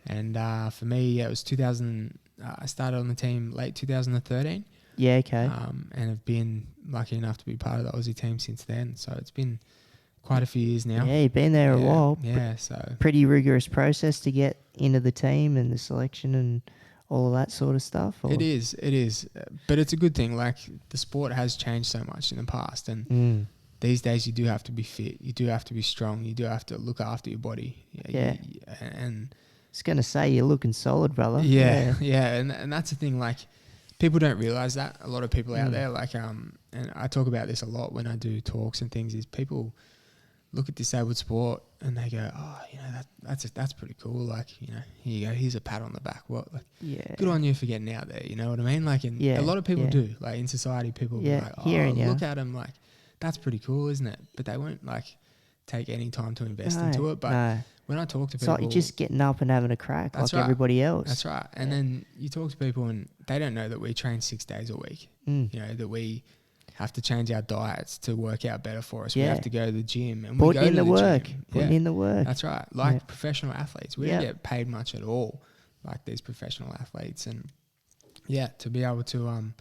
S2: And for me, it was 2000. I started on the team late 2013. And have been lucky enough to be part of the Aussie team since then. So it's been quite a few years now.
S1: Yeah, you've been there a while.
S2: Yeah, so
S1: pretty rigorous process to get into the team and the selection and all of that sort of stuff. Or?
S2: It is, but it's a good thing. Like, the sport has changed so much in the past, and these days you do have to be fit, you do have to be strong, you do have to look after your body. And
S1: I was gonna say, you're looking solid, brother.
S2: And that's the thing. Like, people don't realize that. A lot of people out there, like, and I talk about this a lot when I do talks and things, is people look at disabled sport and they go, oh, that's pretty cool. Like, here you go, here's a pat on the back. What? Like, good on you for getting out there. You know what I mean? Like, and a lot of people do. Like, in society, people will be like, oh, look at them. Like, that's pretty cool, isn't it? But they won't, like, take any time to invest into it. But when I talk to people,
S1: it's like you're just getting up and having a crack like
S2: right.
S1: everybody else.
S2: That's right. And then you talk to people and they don't know that we train 6 days a week. That we have to change our diets to work out better for us. We have to go to the gym and
S1: put
S2: we go
S1: in
S2: to
S1: the work.
S2: gym.
S1: Put in the work.
S2: That's right. Like professional athletes, we don't get paid much at all, like these professional athletes. And to be able to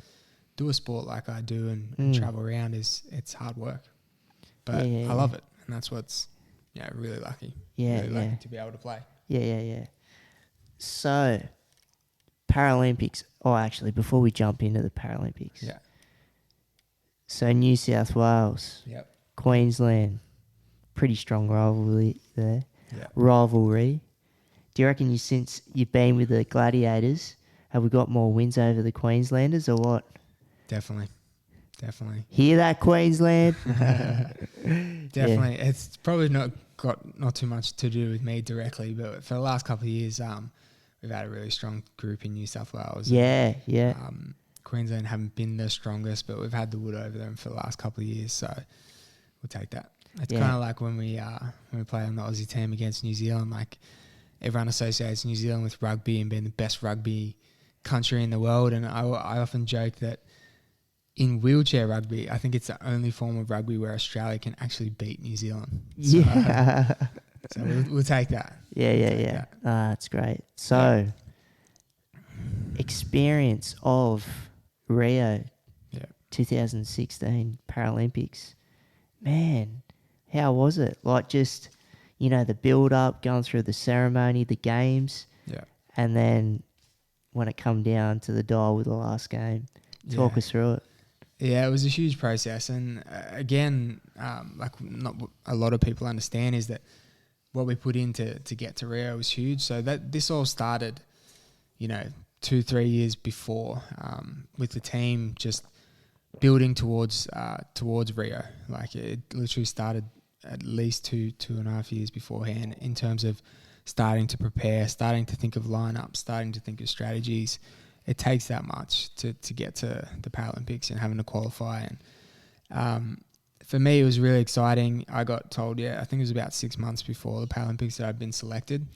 S2: do a sport like I do and travel around it's hard work, but I love it, and that's what's really lucky. Really lucky to be able to play.
S1: So Paralympics. Oh, actually, before we jump into the Paralympics. So New South Wales, Queensland, pretty strong rivalry there. Rivalry. Do you reckon since you've been with the Gladiators, have we got more wins over the Queenslanders or what?
S2: Definitely.
S1: Hear that, Queensland?
S2: Definitely. It's probably not too much to do with me directly, but for the last couple of years, we've had a really strong group in New South Wales. Queensland haven't been the strongest, but we've had the wood over them for the last couple of years, so we'll take that. It's kind of like when we play on the Aussie team against New Zealand. Like, everyone associates New Zealand with rugby and being the best rugby country in the world, and I often joke that in wheelchair rugby, I think it's the only form of rugby where Australia can actually beat New Zealand. So, so we'll take that.
S1: That's great. So, experience of Rio 2016 Paralympics. Man, how was it? Like, just, the build-up, going through the ceremony, the games. And then when it come down to the dial with the last game, talk us through it.
S2: Yeah, it was a huge process. And again, like not what a lot of people understand is that what we put in to get to Rio was huge. So that this all started, 2-3 years before, with the team just building towards Rio. Like it literally started at least 2.5 years beforehand in terms of starting to prepare, starting to think of lineups, starting to think of strategies. It takes that much to get to the Paralympics and having to qualify. And for me, it was really exciting. I got told, I think it was about 6 months before the Paralympics that I'd been selected,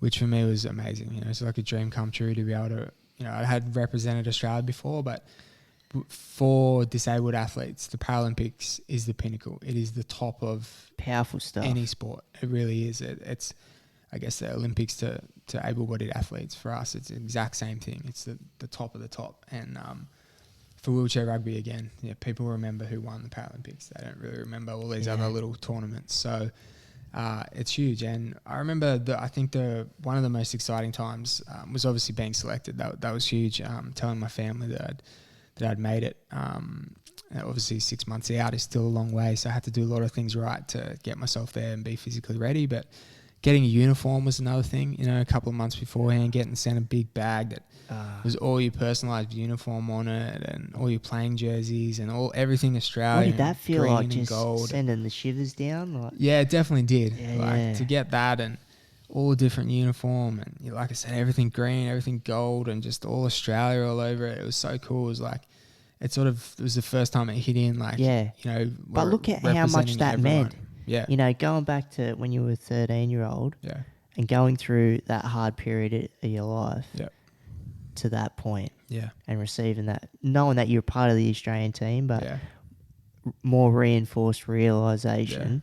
S2: which for me was amazing. It's like a dream come true to be able to, I had represented Australia before, but for disabled athletes, the Paralympics is the pinnacle. It is the top of
S1: powerful stuff.
S2: Any sport. It really is. It's, I guess, the Olympics to able-bodied athletes. For us, it's the exact same thing. It's the top of the top. And for wheelchair rugby, again, people remember who won the Paralympics. They don't really remember all these other little tournaments. So it's huge. And I remember I think one of the most exciting times was obviously being selected. That was huge. Telling my family that I'd made it. Obviously 6 months out is still a long way, so I had to do a lot of things right to get myself there and be physically ready. But getting a uniform was another thing. A couple of months beforehand, getting sent a big bag that was all your personalised uniform on it and all your playing jerseys and everything Australian.
S1: What did that feel like, just
S2: gold.
S1: sending the shivers down?
S2: Yeah, it definitely did.
S1: Yeah.
S2: To get that and all the different uniform and, like I said, everything green, everything gold and just all Australia all over it. It was so cool. It was like, it was the first time it hit in, like,
S1: But look at how much that meant.
S2: Yeah.
S1: Going back to when you were a 13-year-old and going through that hard period of your life to that point and receiving that, knowing that you're part of the Australian team, but more reinforced realisation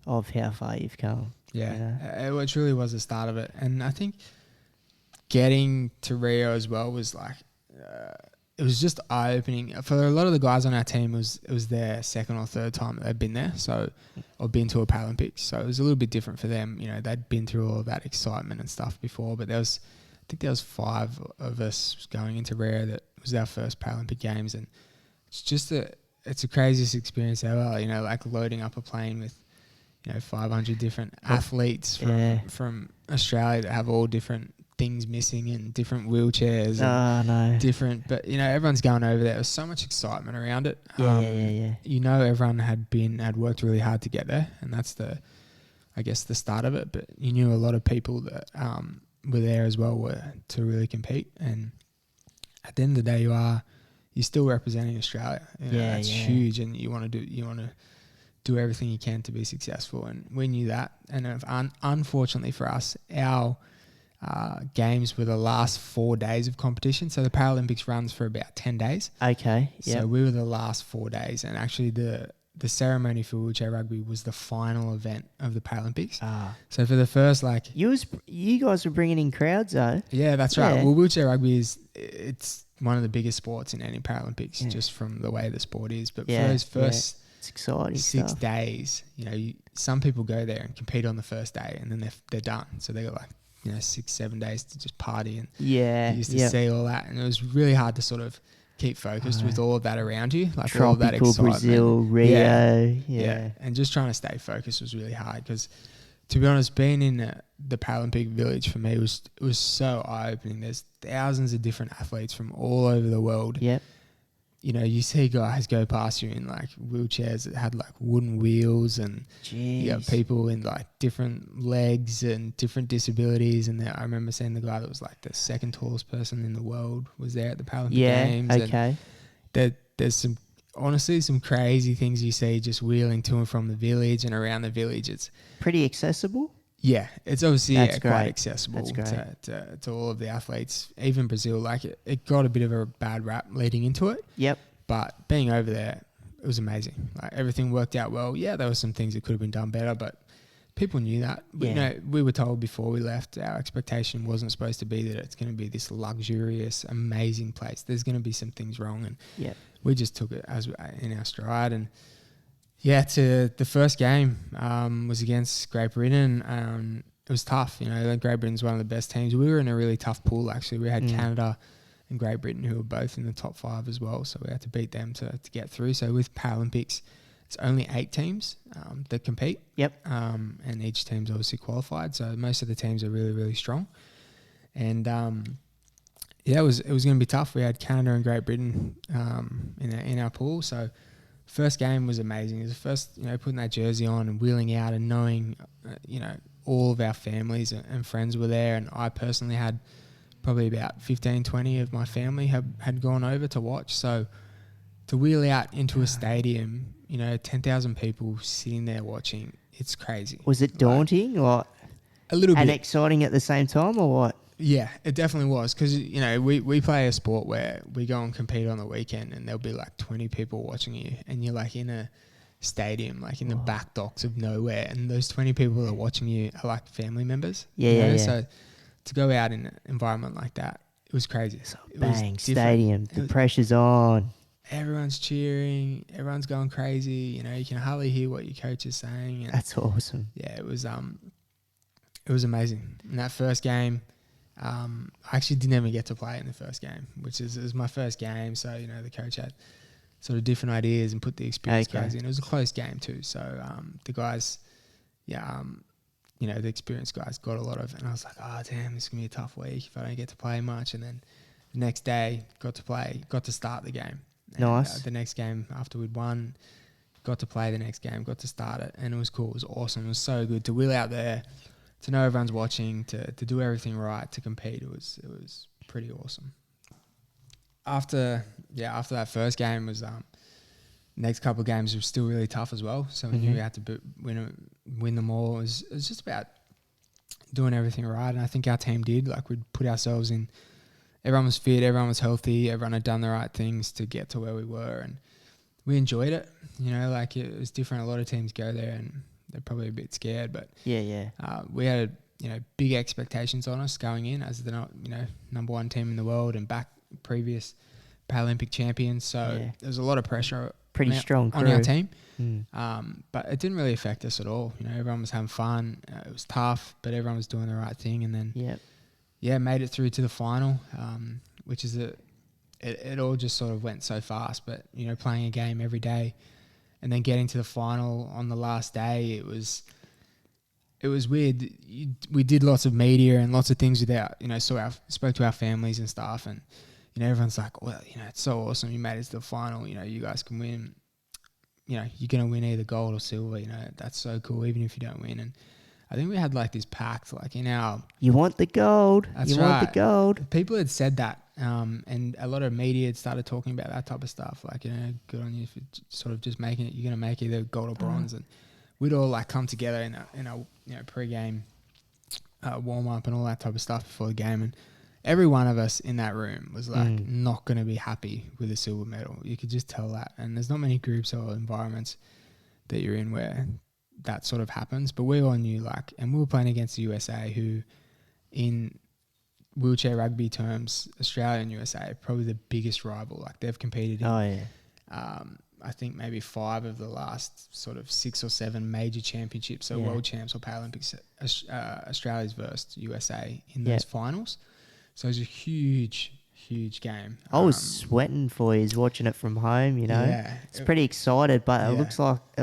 S1: of how far you've come.
S2: It truly was the start of it. And I think getting to Rio as well was like, it was just eye-opening. For a lot of the guys on our team, it was their second or third time that they'd been there, or been to a Paralympics. So it was a little bit different for them. They'd been through all of that excitement and stuff before, but I think there was 5 of us going into Rio that was our first Paralympic Games, and it's just it's the craziest experience ever. Like loading up a plane with 500 different athletes from Australia that have all different things missing and different wheelchairs and different, but everyone's going over there. There was so much excitement around it. Everyone had worked really hard to get there, and that's the start of it. But you knew a lot of people that were there as well were to really compete, and at the end of the day you're still representing Australia. That's huge, and you want to do everything you can to be successful, and we knew that. And unfortunately for us, our games were the last 4 days of competition. So the Paralympics runs for about 10 days.
S1: Okay.
S2: So we were the last 4 days, and actually the ceremony for wheelchair rugby was the final event of the Paralympics. So for the first
S1: you guys were bringing in crowds though.
S2: Yeah, that's right. Well, wheelchair rugby it's one of the biggest sports in any Paralympics, just from the way the sport is. But for those first
S1: it's exciting
S2: 6 days, some people go there and compete on the first day, and then they're done. So they got 6-7 days to just party, and you used to see all that, and it was really hard to sort of keep focused with all of that around you, like
S1: tropical,
S2: all of that excitement.
S1: Brazil, Rio,
S2: and just trying to stay focused was really hard, because to be honest, being in the Paralympic village for me was so eye-opening. There's thousands of different athletes from all over the world. You see guys go past you in like wheelchairs that had like wooden wheels, and you got people in like different legs and different disabilities. And I remember seeing the guy that was like the second tallest person in the world was there at the Paralympic Games.
S1: Okay.
S2: And there's some crazy things you see just wheeling to and from the village and around the village. It's
S1: pretty accessible.
S2: Yeah, it's obviously quite accessible
S1: to
S2: all of the athletes. Even Brazil, like it got a bit of a bad rap leading into it.
S1: Yep.
S2: But being over there, it was amazing. Like everything worked out well. Yeah, there were some things that could have been done better, but people knew that. We were told before we left, our expectation wasn't supposed to be that it's going to be this luxurious, amazing place. There's going to be some things wrong, and we just took it as in our stride. And to the first game was against Great Britain, it was tough. You know, Great Britain's one of the best teams. We were in a really tough pool, actually. We had Canada and Great Britain, who were both in the top 5 as well. So we had to beat them to get through. So with Paralympics, it's only 8 teams that compete.
S1: Yep.
S2: And each team's obviously qualified. So most of the teams are really, really strong. And it was going to be tough. We had Canada and Great Britain in our pool. So first game was amazing. It was the first, putting that jersey on and wheeling out and knowing, all of our families and friends were there. And I personally had probably about 15, 20 of my family had gone over to watch. So to wheel out into a stadium, 10,000 people sitting there watching, it's crazy.
S1: Was it daunting or
S2: a little bit,
S1: and exciting at the same time, or what?
S2: Yeah, it definitely was, because we play a sport where we go and compete on the weekend, and there'll be like 20 people watching you, and you're like in a stadium, like in the back docks of nowhere, and those 20 people that are watching you are like family members.
S1: Yeah.
S2: So to go out in an environment like that, it was crazy.
S1: Bang, stadium, the pressure's on.
S2: Everyone's cheering, everyone's going crazy. You can hardly hear what your coach is saying. And
S1: that's awesome.
S2: Yeah, it was amazing. In that first game, I actually didn't even get to play in the first game, which is it was my first game. So the coach had sort of different ideas and put the experienced guys in. It was a close game too. So the guys, the experienced guys got a lot of, and I was like, oh damn, this is gonna be a tough week if I don't get to play much. And then the next day, got to start the game.
S1: Nice.
S2: And, the next game after we'd won, got to play the next game, got to start it, and it was cool. It was awesome. It was so good to wheel out there, to know everyone's watching, to do everything right, to compete. It was pretty awesome. After that first game was next couple of games were still really tough as well. So we knew we had to win them all. It was just about doing everything right, and I think our team did. Like, we'd put ourselves in. Everyone was fit, everyone was healthy, everyone had done the right things to get to where we were, and we enjoyed it. It was different. A lot of teams go there and they're probably a bit scared, but we had big expectations on us going in as the number 1 team in the world and back previous Paralympic champions. So there was a lot of pressure
S1: strong
S2: on our team, but it didn't really affect us at all. Everyone was having fun. It was tough, but everyone was doing the right thing, and then made it through to the final, which is it all just sort of went so fast. But playing a game every day, and then getting to the final on the last day, it was weird. We did lots of media and lots of things without, spoke to our families and stuff, and everyone's like, well, it's so awesome, you made it to the final, you guys can win, you're going to win either gold or silver, that's so cool, even if you don't win. And I think we had like this pact, like in our...
S1: You want the gold.
S2: That's
S1: you
S2: right.
S1: want the gold.
S2: People had said that, and a lot of media had started talking about that type of stuff, like, good on you for sort of just making it, you're going to make either gold or bronze. And we'd all like come together in a pre-game warm-up and all that type of stuff before the game, and every one of us in that room was like not going to be happy with a silver medal. You could just tell that, and there's not many groups or environments that you're in where that sort of happens, but we all knew, and we were playing against the USA, who in wheelchair rugby terms, Australia and USA are probably the biggest rival. Like, they've competed in I think maybe 5 of the last sort of 6 or 7 major championships, so world champs or Paralympics, Australia's versus USA in those finals. So it was a huge game.
S1: I was sweating for you watching it from home,
S2: Yeah.
S1: It's pretty excited, but it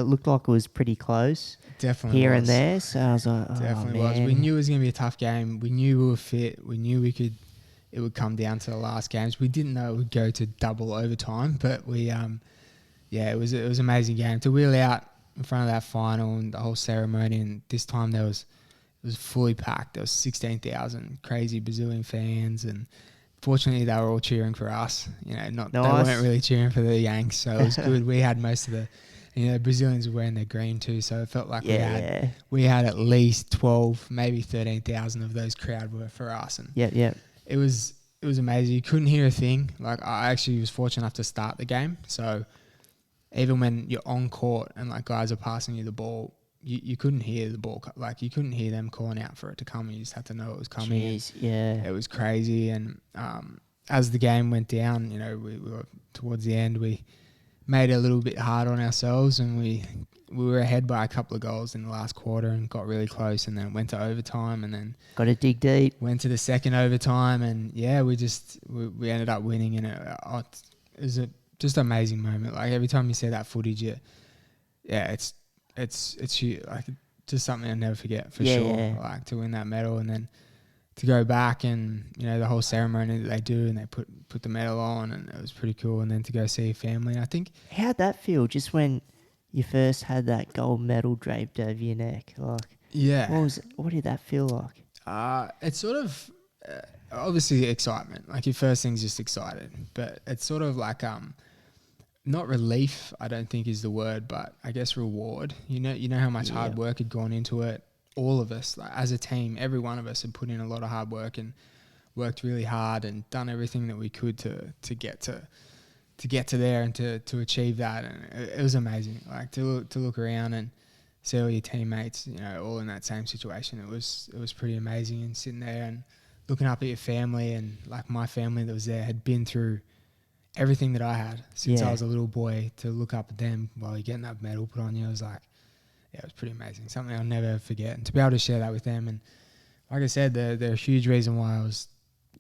S1: looked like it was pretty close.
S2: Definitely
S1: here
S2: was.
S1: And there. So I was like,
S2: definitely
S1: man.
S2: was. We knew it was going to be a tough game. We knew we were fit. We knew it would come down to the last games. We didn't know it would go to double overtime, but we it was an amazing game to wheel out in front of that final and the whole ceremony. And this time it was fully packed. There was 16,000 crazy Brazilian fans, and fortunately they were all cheering for us. They weren't really cheering for the Yanks, so it was good. We had most of the Brazilians were wearing their green too, so it felt like we had at least 12, maybe 13,000 of those crowd were for us. And it was amazing. You couldn't hear a thing. Like, I actually was fortunate enough to start the game, so even when you're on court and like guys are passing you the ball, you couldn't hear the ball. Like, you couldn't hear them calling out for it to come. You just had to know it was coming. It was crazy. And as the game went down, we were towards the end, we made it a little bit hard on ourselves, and we were ahead by a couple of goals in the last quarter and got really close, and then went to overtime, and then
S1: Got to dig deep.
S2: went to the second overtime, and we ended up winning, and it was just an amazing moment. Like every time you see that footage, it's like just something I'll never forget for sure.
S1: Yeah.
S2: Like to win that medal, and then to go back and the whole ceremony that they do, and they put the medal on, and it was pretty cool. And then to go see your family, and I think
S1: How'd that feel? Just when you first had that gold medal draped over your neck, like what did that feel like?
S2: It's sort of obviously excitement. Like your first thing's just excited, but it's sort of like not relief, I don't think is the word, but I guess reward. You know how much hard work had gone into it. All of us, like as a team, every one of us had put in a lot of hard work and worked really hard and done everything that we could to get to there and to achieve that. And it was amazing. Like to look around and see all your teammates, all in that same situation. It was pretty amazing. And sitting there and looking up at your family, and like my family that was there had been through everything that I had since I was a little boy. To look up at them while you're getting that medal put on you, I was like, it was pretty amazing. Something I'll never forget. And to be able to share that with them, and like I said, they're a huge reason why I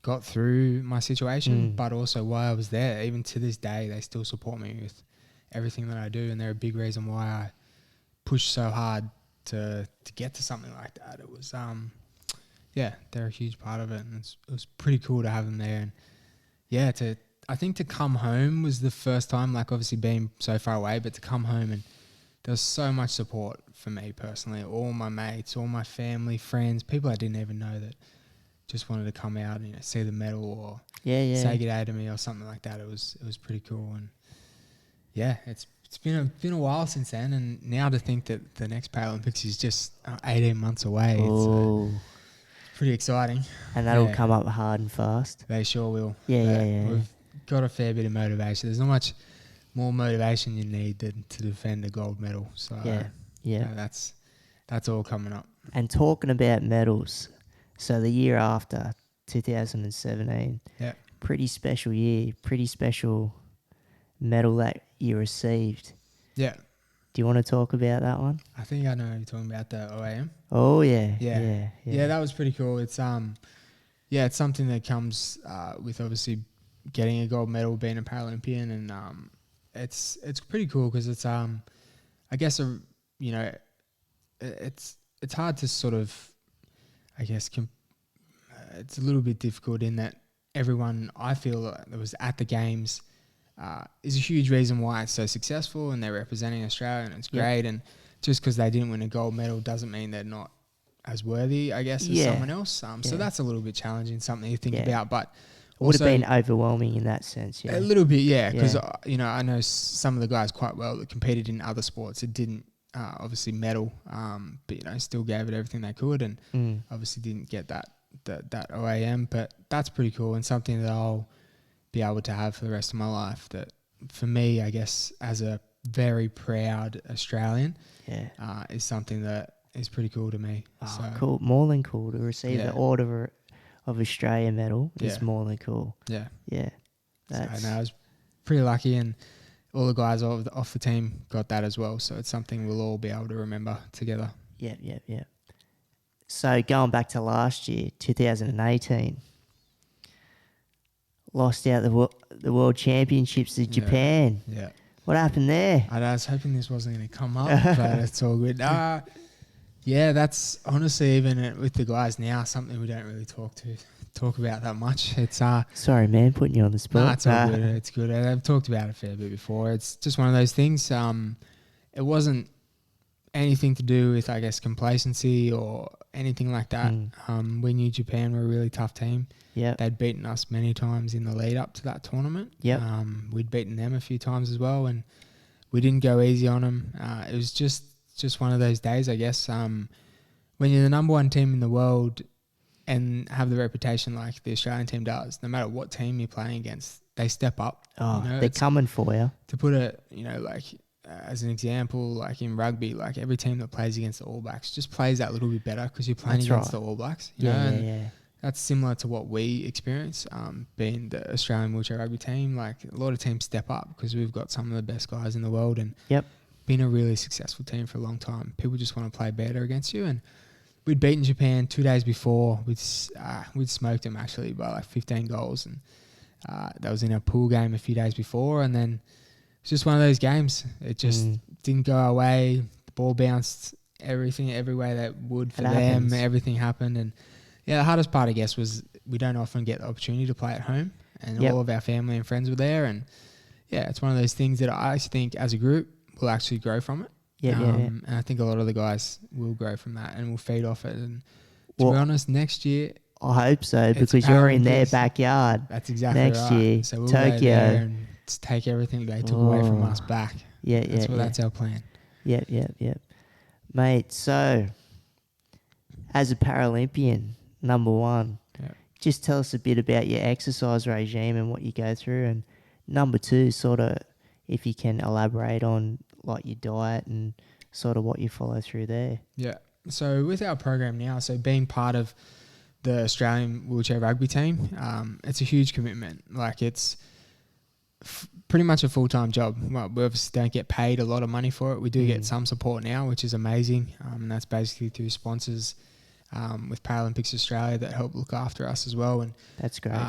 S2: got through my situation, but also why I was there. Even to this day, they still support me with everything that I do, and they're a big reason why I pushed so hard to get to something like that. It was they're a huge part of it, and it was pretty cool to have them there. And I think to come home was the first time, like obviously being so far away, but to come home, and there was so much support for me personally. All my mates, all my family, friends, people I didn't even know that just wanted to come out and see the medal or say good day to me or something like that. It was pretty cool. And it's been a while since then, and now to think that the next Paralympics is just 18 months away. It's pretty exciting.
S1: And that'll come up hard and fast.
S2: They sure will.
S1: Yeah.
S2: We've got a fair bit of motivation. There's not much more motivation you need than to defend a gold medal. So that's all coming up.
S1: And talking about medals, so the year after 2017, pretty special year, pretty special medal that you received.
S2: Yeah.
S1: Do you want to talk about that one?
S2: I think I know you're talking about the OAM.
S1: Oh yeah.
S2: Yeah, that was pretty cool. It's it's something that comes with obviously getting a gold medal, being a Paralympian, and it's pretty cool because it's I guess it's hard to sort of it's a little bit difficult in that everyone I feel that was at the games is a huge reason why it's so successful, and they're representing Australia, and it's great. And just because they didn't win a gold medal doesn't mean they're not as worthy, I guess, as someone else. So that's a little bit challenging, something to think about. But
S1: it would have been overwhelming in that sense. Yeah,
S2: a little bit, because I know some of the guys quite well that competed in other sports that didn't obviously medal, but still gave it everything they could, and obviously didn't get that OAM. But that's pretty cool, and something that I'll be able to have for the rest of my life. That for me, I guess, as a very proud Australian, is something that is pretty cool to me.
S1: Cool, more than cool to receive the Order of Australia medal is more than cool.
S2: Yeah.
S1: I
S2: was pretty lucky, and all the guys off the team got that as well. So it's something we'll all be able to remember together.
S1: Yeah. So going back to last year, 2018, lost out the World Championships to Japan.
S2: Yeah.
S1: What happened there?
S2: I was hoping this wasn't going to come up, but it's all good. That's honestly, even with the guys now, something we don't really talk about that much. It's
S1: sorry, man, putting you on the spot.
S2: No, it's all good. It's good. I've talked about it a fair bit before. It's just one of those things. It wasn't anything to do with, I guess, complacency or anything like that. We knew Japan were a really tough team.
S1: Yeah,
S2: they'd beaten us many times in the lead up to that tournament.
S1: Yeah,
S2: we'd beaten them a few times as well, and we didn't go easy on them. It was just one of those days, I guess. When you're the number one team in the world and have the reputation like the Australian team does, no matter what team you're playing against, they step up.
S1: They're coming for you.
S2: To put it, as an example, like in rugby, like every team that plays against the All Blacks just plays that little bit better because you're playing against the All Blacks. You know? that's similar to what we experience, being the Australian Wheelchair Rugby team. Like, a lot of teams step up because we've got some of the best guys in the world and
S1: Yep.
S2: been a really successful team for a long time. People just want to play better against you. And we'd beaten Japan 2 days before. We'd smoked them actually by like 15 goals. And that was in a pool game a few days before. And then it's just one of those games. It just didn't go our way. The ball bounced every way that would for them. Everything happened. And yeah, the hardest part, I guess, was we don't often get the opportunity to play at home, and all of our family and friends were there. And yeah, it's one of those things that I think as a group we'll actually grow from it. And I think a lot of the guys will grow from that and will feed off it. And to be honest, next year,
S1: I hope so, because you're in their backyard.
S2: That's exactly
S1: next
S2: right.
S1: year.
S2: So we'll
S1: Tokyo.
S2: go there and take everything they took away from us back. That's our plan.
S1: Yep. Mate, so as a Paralympian, number one, just tell us a bit about your exercise regime and what you go through. And number two, sort of, if you can elaborate on like your diet and sort of what you follow through there.
S2: Yeah. So with our program now, so being part of the Australian Wheelchair Rugby team, it's a huge commitment. Like, it's pretty much a full-time job. Well, we obviously don't get paid a lot of money for it. We do get some support now, which is amazing. And that's basically through sponsors with Paralympics Australia that help look after us as well. And
S1: that's great.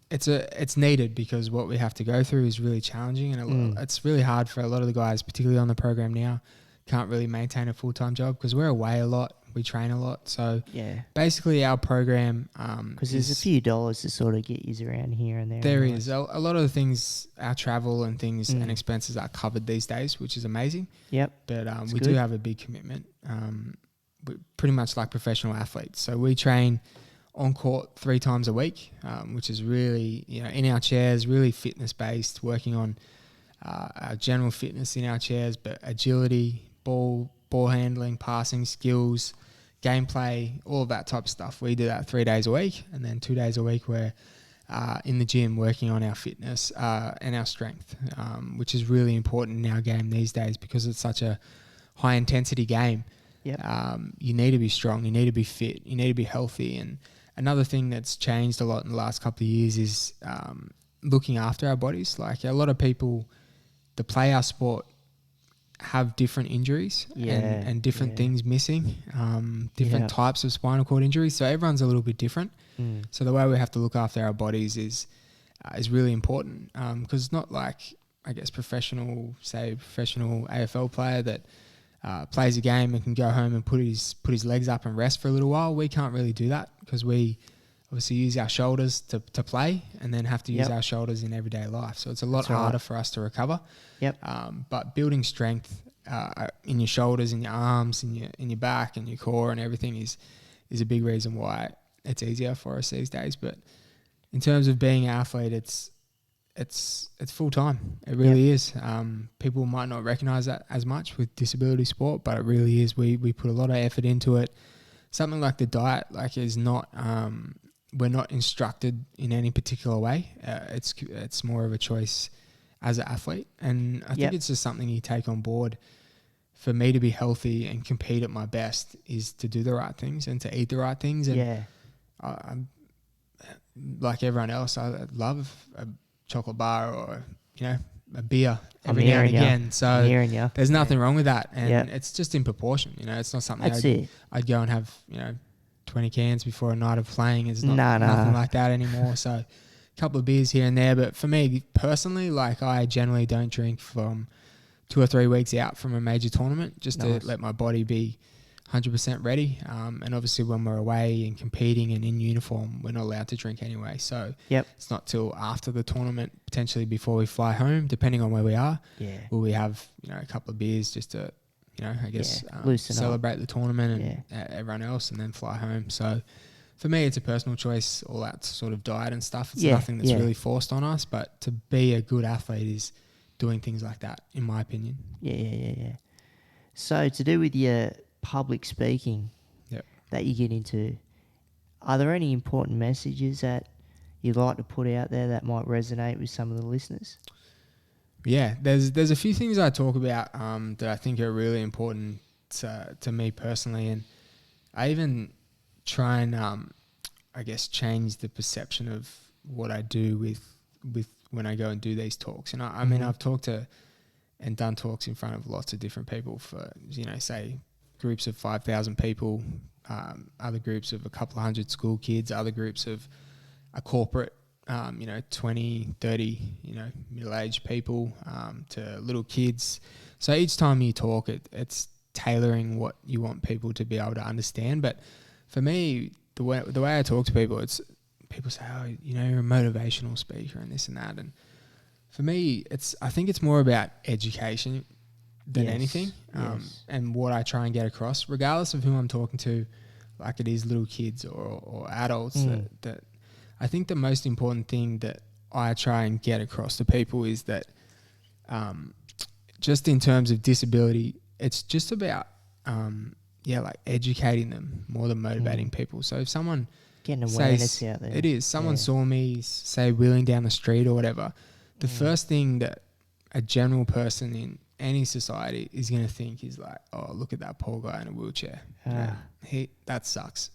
S2: It's needed because what we have to go through is really challenging, and it's really hard for a lot of the guys, particularly on the program now, can't really maintain a full-time job because we're away a lot, we train a lot. So basically our program,
S1: because there's a few dollars to sort of get you around here and there.
S2: There is a lot of the things, our travel and things and expenses are covered these days, which is amazing. Yep. But we do have a big commitment. We're pretty much like professional athletes, so we train on court 3 times a week, which is really, in our chairs, really fitness based, working on our general fitness in our chairs, but agility, ball handling, passing skills, gameplay, all of that type of stuff. We do that 3 days a week, and then 2 days a week we're in the gym working on our fitness and our strength, which is really important in our game these days because it's such a high intensity game. Yep. You need to be strong, you need to be fit, you need to be healthy. And another thing that's changed a lot in the last couple of years is looking after our bodies. Like, a lot of people that play our sport have different injuries and different things missing, different types of spinal cord injuries. So everyone's a little bit different. So the way we have to look after our bodies is really important, because it's not like, I guess, professional AFL player that plays a game and can go home and put his legs up and rest for a little while. We can't really do that because we obviously use our shoulders to play and then have to use our shoulders in everyday life. So it's a lot harder for us to recover. But building strength in your shoulders, in your arms, in your back, and your core and everything is a big reason why it's easier for us these days. But in terms of being an athlete, it's full time. It really is. People might not recognize that as much with disability sport, but it really is. We put a lot of effort into it. Something like the diet, is not. We're not instructed in any particular way. It's more of a choice as an athlete, and I think it's just something you take on board. For me to be healthy and compete at my best is to do the right things and to eat the right things. And I'm like everyone else. I love a chocolate bar or a beer every now and again. So there's nothing wrong with that, and it's just in proportion. It's not something I'd go and have 20 cans before a night of playing. It's nothing like that anymore. So a couple of beers here and there, but for me personally, I generally don't drink from 2 or 3 weeks out from a major tournament just to let my body be 100% ready. And obviously when we're away and competing and in uniform, we're not allowed to drink anyway. So it's not till after the tournament, potentially before we fly home, depending on where we are, will we have, a couple of beers just to, I guess, celebrate the tournament and everyone else and then fly home. So for me, it's a personal choice, all that sort of diet and stuff. It's nothing that's really forced on us, but to be a good athlete is doing things like that, in my opinion.
S1: Yeah. So to do with your public speaking that you get into, are there any important messages that you'd like to put out there that might resonate with some of the listeners?
S2: Yeah, there's a few things I talk about that I think are really important to me personally, and I even try and I guess, change the perception of what I do with when I go and do these talks. And I mean, I've talked to and done talks in front of lots of different people for, say groups of 5,000 people, other groups of a couple of hundred school kids, other groups of a corporate, 20, 30, middle-aged people, to little kids. So each time you talk, it's tailoring what you want people to be able to understand. But for me, the way I talk to people, it's people say, oh, you're a motivational speaker and this and that. And for me, I think it's more about education than anything, and what I try and get across, regardless of who I'm talking to, like it is little kids or adults. That I think the most important thing that I try and get across to people is that, just in terms of disability, it's just about like educating them more than motivating people. So if someone
S1: getting awareness out there,
S2: it is someone saw me say wheeling down the street or whatever, the first thing that a general person in any society is going to think is like, oh, look at that poor guy in a wheelchair. That sucks.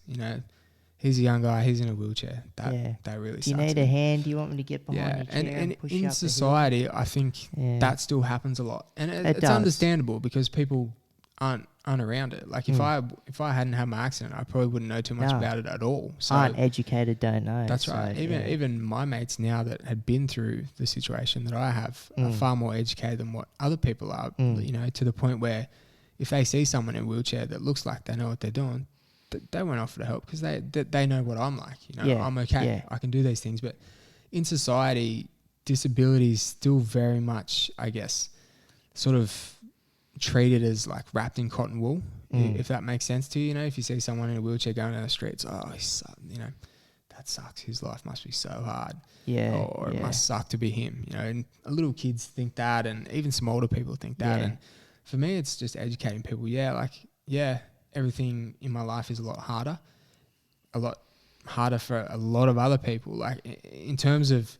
S2: He's a young guy. He's in a wheelchair. That really sucks.
S1: Do you need a hand? Do you want me to get behind your chair and push you
S2: in
S1: up
S2: society, I think that still happens a lot, and it's understandable because people aren't around it. Like if I hadn't had my accident, I probably wouldn't know too much about it at all. So
S1: aren't educated, don't know.
S2: That's right. Even my mates now that had been through the situation that I have are far more educated than what other people are. To the point where if they see someone in a wheelchair that looks like they know what they're doing, they won't offer to help because they know what I'm like. I'm okay. I can do these things. But in society, disability is still very much, I guess, sort of treated as like wrapped in cotton wool, if that makes sense to you. If you see someone in a wheelchair going down the streets, that sucks. His life must be so hard. Or it must suck to be him. And little kids think that, and even some older people think that. And for me, it's just educating people. Everything in my life is a lot harder for a lot of other people. Like in terms of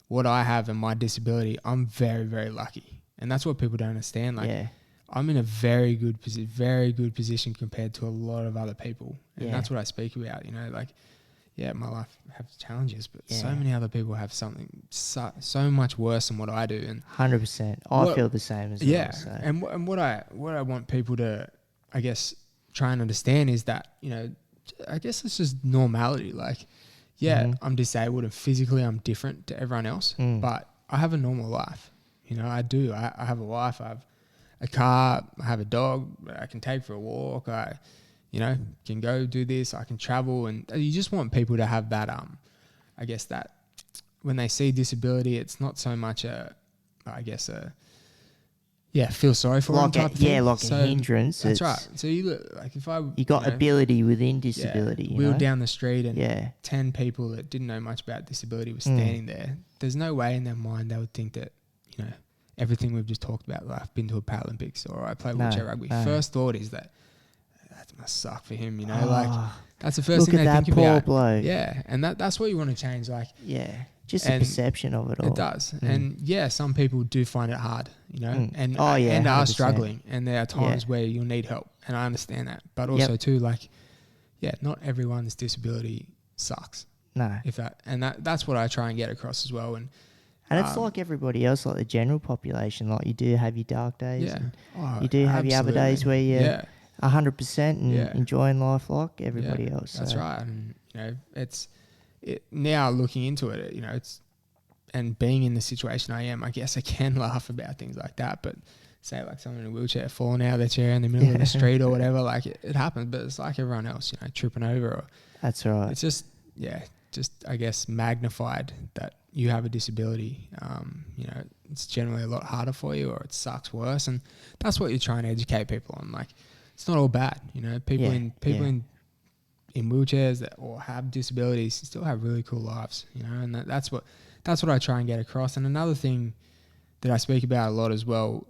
S2: what I have and my disability, I'm very, very lucky. And that's what people don't understand. Like I'm in a very good position compared to a lot of other people. And that's what I speak about, my life has challenges, but so many other people have something so much worse than what I do. And
S1: 100%. I feel the same as well. So.
S2: And what I want people to, I guess, try and understand is that, I guess it's just normality. Like, I'm disabled and physically I'm different to everyone else, but I have a normal life. I do. I have a wife, I have a car, I have a dog I can take for a walk. I, can go do this, I can travel. And you just want people to have that, I guess that when they see disability, it's not so much feel sorry for them type of thing.
S1: Like a hindrance.
S2: That's right. So you look like if I...
S1: You got ability within disability.
S2: Wheeled down the street and 10 people that didn't know much about disability were standing there. There's no way in their mind they would think that, everything we've just talked about, like I've been to a Paralympics or I play wheelchair rugby. First thought is that must suck for him, like that's the first thing they think about. Look at that poor bloke. Yeah, and that's what you want to change. Like
S1: just a perception of it all.
S2: It does, and some people do find it hard, and are struggling, and there are times where you'll need help, and I understand that. But also too, not everyone's disability sucks.
S1: No,
S2: that's what I try and get across as well, and
S1: it's like everybody else, like the general population. Like you do have your dark days, and you do have your other days where you're 100% and enjoying life like everybody else.
S2: That's right, and now looking into it, it's and being in the situation I am, I guess I can laugh about things like that. But say like someone in a wheelchair falling out of their chair in the middle of the street or whatever, like it happens. But it's like everyone else, tripping over. Or
S1: that's right.
S2: It's just I guess magnified that you have a disability. It's generally a lot harder for you, or it sucks worse, and that's what you're trying to educate people on. Like it's not all bad, People in wheelchairs or have disabilities still have really cool lives, and that's what I try and get across. And another thing that I speak about a lot as well,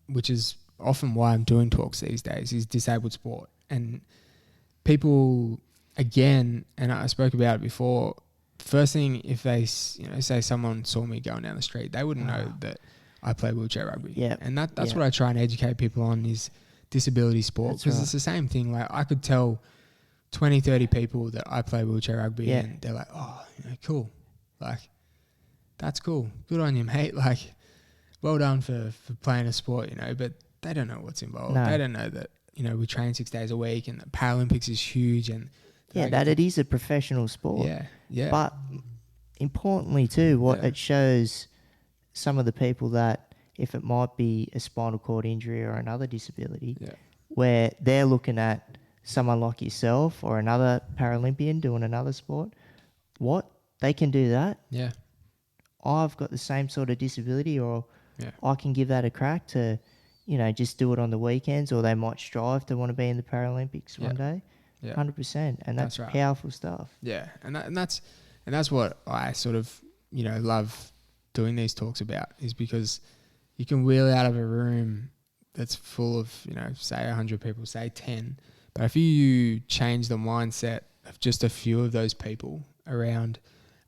S2: which is often why I'm doing talks these days, is disabled sport. And people, again, and I spoke about it before, first thing, if they say someone saw me going down the street, they wouldn't know that I play wheelchair rugby. And that's what I try and educate people on is disability sport, because it's the same thing. Like I could tell 20, 30 people that I play wheelchair rugby,
S1: Yeah.
S2: and they're like, oh, cool. Like, that's cool. Good on you, mate. Like, well done for playing a sport, but they don't know what's involved.
S1: No.
S2: They don't know that, we train 6 days a week, and the Paralympics is huge. And
S1: that it is a professional sport.
S2: Yeah.
S1: But importantly too, it shows some of the people that if it might be a spinal cord injury or another disability, where they're looking at someone like yourself or another Paralympian doing another sport, they can do that.
S2: Yeah.
S1: I've got the same sort of disability, or I can give that a crack to, just do it on the weekends, or they might strive to want to be in the Paralympics one day. 100%. And that's
S2: right.
S1: powerful stuff.
S2: Yeah. And that's what I sort of, love doing these talks about, is because you can wheel out of a room that's full of, say 100 people, say 10. But if you change the mindset of just a few of those people around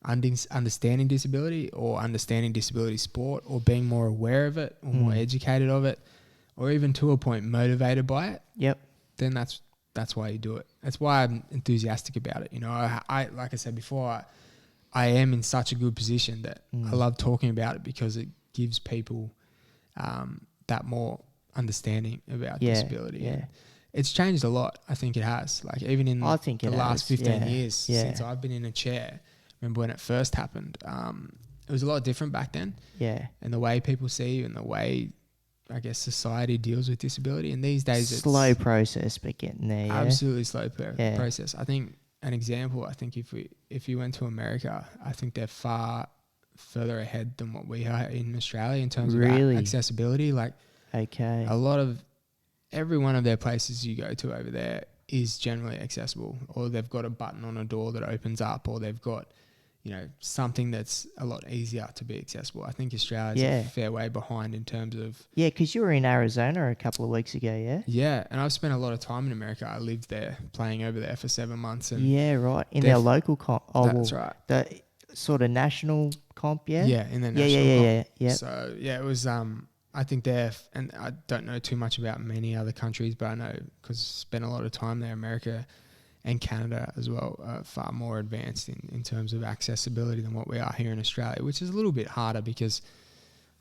S2: understanding disability, or understanding disability sport, or being more aware of it, or more educated of it, or even to a point motivated by it, then that's why you do it. That's why I'm enthusiastic about it. I like I said before, I am in such a good position that I love talking about it, because it gives people that more understanding about disability.
S1: Yeah.
S2: It's changed a lot. I think it has. Like, even in the last 15 years since I've been in a chair. Remember when it first happened? It was a lot different back then.
S1: Yeah.
S2: And the way people see you, and the way, I guess, society deals with disability. And these days it's
S1: slow process, but getting there.
S2: Absolutely slow process. I think an example. I think if you went to America, I think they're far further ahead than what we are in Australia in terms of accessibility. Like, a lot of every one of their places you go to over there is generally accessible, or they've got a button on a door that opens up, or they've got, something that's a lot easier to be accessible. I think Australia's a fair way behind in terms of...
S1: Yeah, because you were in Arizona a couple of weeks ago, yeah?
S2: Yeah, and I've spent a lot of time in America. I lived there, playing over there for 7 months. And
S1: in their local comp.
S2: That's right.
S1: The sort of national comp, yeah?
S2: Yeah, in the national comp.
S1: Yeah.
S2: So, it was... I think and I don't know too much about many other countries, but I know, because I spent a lot of time there, America and Canada as well, far more advanced in terms of accessibility than what we are here in Australia, which is a little bit harder, because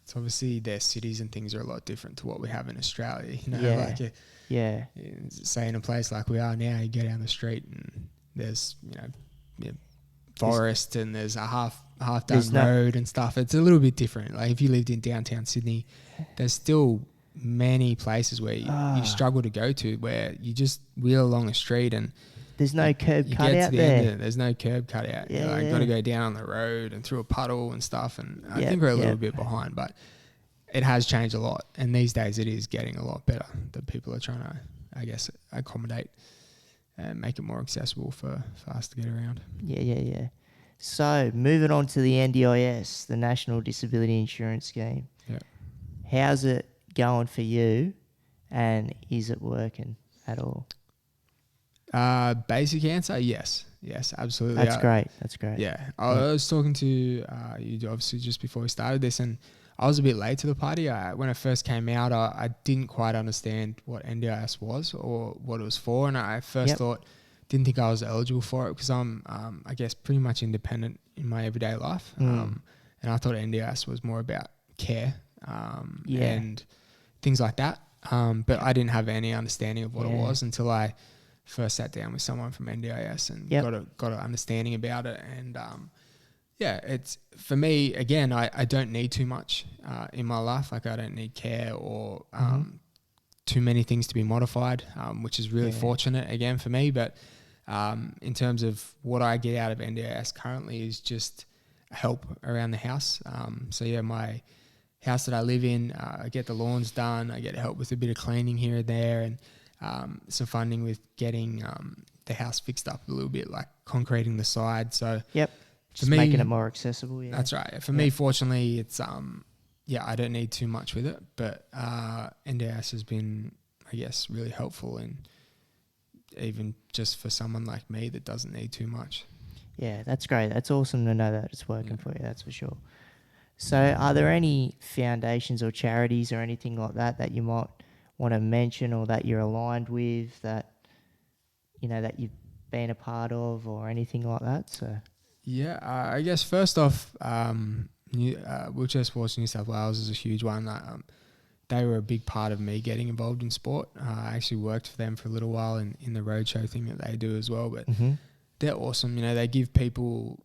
S2: it's obviously their cities and things are a lot different to what we have in Australia. Say in a place like we are now, you go down the street and there's, forest, and there's a half done road and stuff. It's a little bit different. Like, if you lived in downtown Sydney, there's still many places where you struggle to go to, where you just wheel along a street and
S1: there's no curb cut out there.
S2: There's no curb cut out. You've got to go down on the road and through a puddle and stuff. And I think we're a little bit behind, but it has changed a lot. And these days it is getting a lot better, that people are trying to, I guess, accommodate and make it more accessible for us to get around.
S1: Yeah. So, moving on to the NDIS, the National Disability Insurance Scheme.
S2: Yeah.
S1: How's it going for you, and is it working at all?
S2: Basic answer, yes, absolutely.
S1: That's great.
S2: Yeah, I was talking to you obviously just before we started this, and I was a bit late to the party. When it first came out, I didn't quite understand what NDIS was or what it was for, and I first didn't think I was eligible for it, because I'm, I guess, pretty much independent in my everyday life, and I thought NDIS was more about care and things like that, but I didn't have any understanding of what it was until I first sat down with someone from NDIS and got an understanding about it. And it's, for me, again, I don't need too much in my life. Like, I don't need care or too many things to be modified, which is really fortunate again for me. But in terms of what I get out of NDIS currently is just help around the house. My house that I live in, I get the lawns done, I get help with a bit of cleaning here and there, and some funding with getting the house fixed up a little bit, like concreting the side. So
S1: just making it more accessible. Yeah,
S2: that's right. For me, fortunately, it's I don't need too much with it, but NDIS has been, I guess, really helpful, and even just for someone like me that doesn't need too much.
S1: Yeah, that's great. That's awesome to know that it's working for you. That's for sure. So, are there any foundations or charities or anything like that you might want to mention, or that you're aligned with, that that you've been a part of or anything like that? So
S2: Yeah, I guess first off, Wheelchair Sports New South Wales is a huge one. They were a big part of me getting involved in sport. I actually worked for them for a little while in the roadshow thing that they do as well. But they're awesome. You know, they give people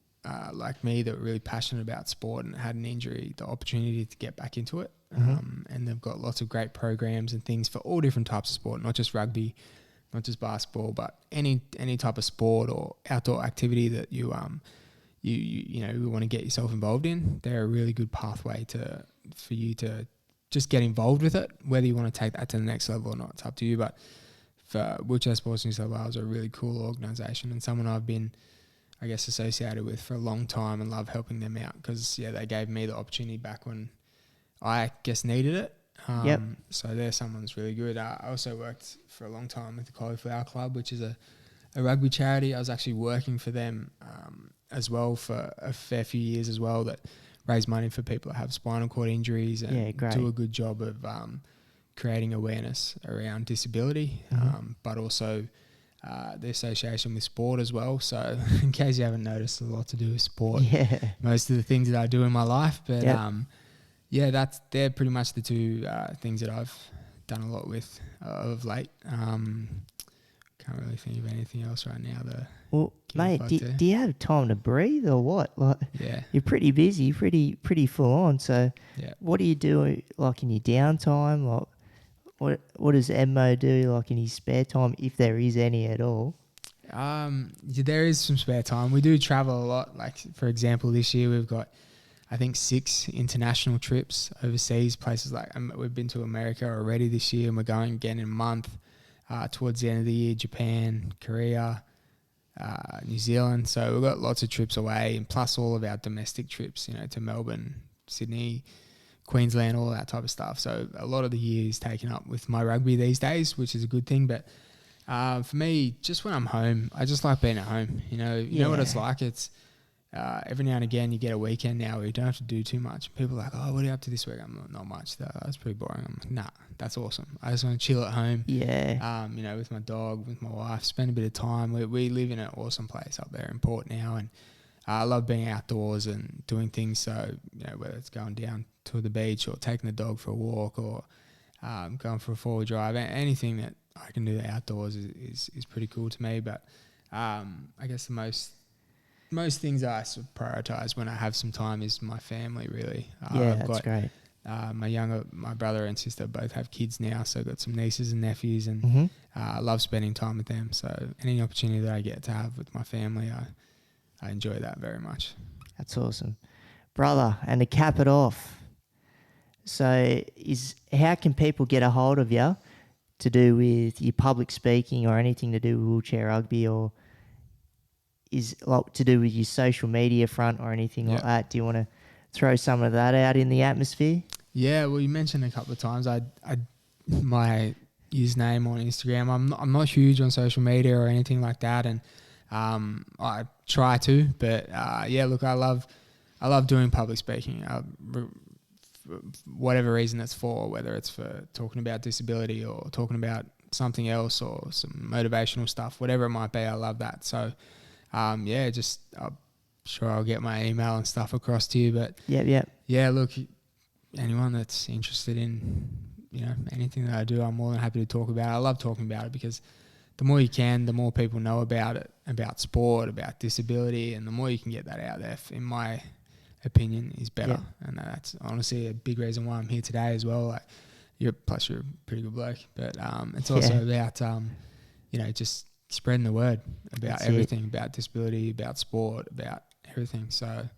S2: like me that are really passionate about sport and had an injury the opportunity to get back into it. And they've got lots of great programs and things for all different types of sport, not just rugby, not just basketball, but any type of sport or outdoor activity that you want to get yourself involved in. They're a really good pathway for you to just get involved with it. Whether you want to take that to the next level or not, it's up to you. But for Wheelchair Sports New South Wales are a really cool organisation and someone I've been, I guess, associated with for a long time and love helping them out because, they gave me the opportunity back when I guess needed it. So they're someone that's really good. I also worked for a long time with the Cauliflower Club, which is a rugby charity. I was actually working for them as well for a fair few years as well, that raise money for people that have spinal cord injuries and do a good job of creating awareness around disability, but also the association with sport as well. So in case you haven't noticed, a lot to do with sport. Most of the things that I do in my life, but they're pretty much the two things that I've done a lot with of late. Can't really think of anything else right now.
S1: Well, mate, do you have time to breathe or what? Like, you're pretty busy, pretty full on. So, what do you do like in your downtime? Like, what does Edmo do like in his spare time, if there is any at all?
S2: There is some spare time. We do travel a lot. Like, for example, this year we've got, I think, 6 international trips overseas, places like we've been to America already this year, and we're going again in a month. Towards the end of the year, Japan, Korea, New Zealand. So we've got lots of trips away, and plus all of our domestic trips, to Melbourne, Sydney, Queensland, all that type of stuff. So a lot of the year is taken up with my rugby these days, which is a good thing. But for me, just when I'm home, I just like being at home. You know what it's like? It's every now and again you get a weekend now where you don't have to do too much. People are like, oh, what are you up to this week? I'm like, not much. That's pretty boring. I'm like, nah, that's awesome. I just want to chill at home. With my dog, with my wife, spend a bit of time. We live in an awesome place up there in Port now, and I love being outdoors and doing things. So, whether it's going down to the beach or taking the dog for a walk or going for a 4-wheel drive, anything that I can do outdoors is pretty cool to me. But I guess the most things I sort of prioritise when I have some time is my family, really.
S1: That's great.
S2: My brother and sister both have kids now, so I've got some nieces and nephews, and I love spending time with them. So any opportunity that I get to have with my family, I enjoy that very much.
S1: That's awesome. Brother, and to cap it off, so how can people get a hold of you to do with your public speaking or anything to do with Wheelchair Rugby, or is like to do with your social media front or anything like that? Do you want to throw some of that out in the atmosphere? Yeah,
S2: well, you mentioned a couple of times my username on Instagram. I'm not huge on social media or anything like that, and I try to, but look, I love doing public speaking. Whatever reason it's for, whether it's for talking about disability or talking about something else or some motivational stuff, whatever it might be, I love that. So I'm sure I'll get my email and stuff across to you. But look, anyone that's interested in anything that I do, I'm more than happy to talk about it. I love talking about it because the more you can, the more people know about it, about sport, about disability, and the more you can get that out there, in my opinion, is better. And that's honestly a big reason why I'm here today as well. Like, you're a pretty good bloke, but it's also about just spreading the word about everything, about disability, about sport, about everything. So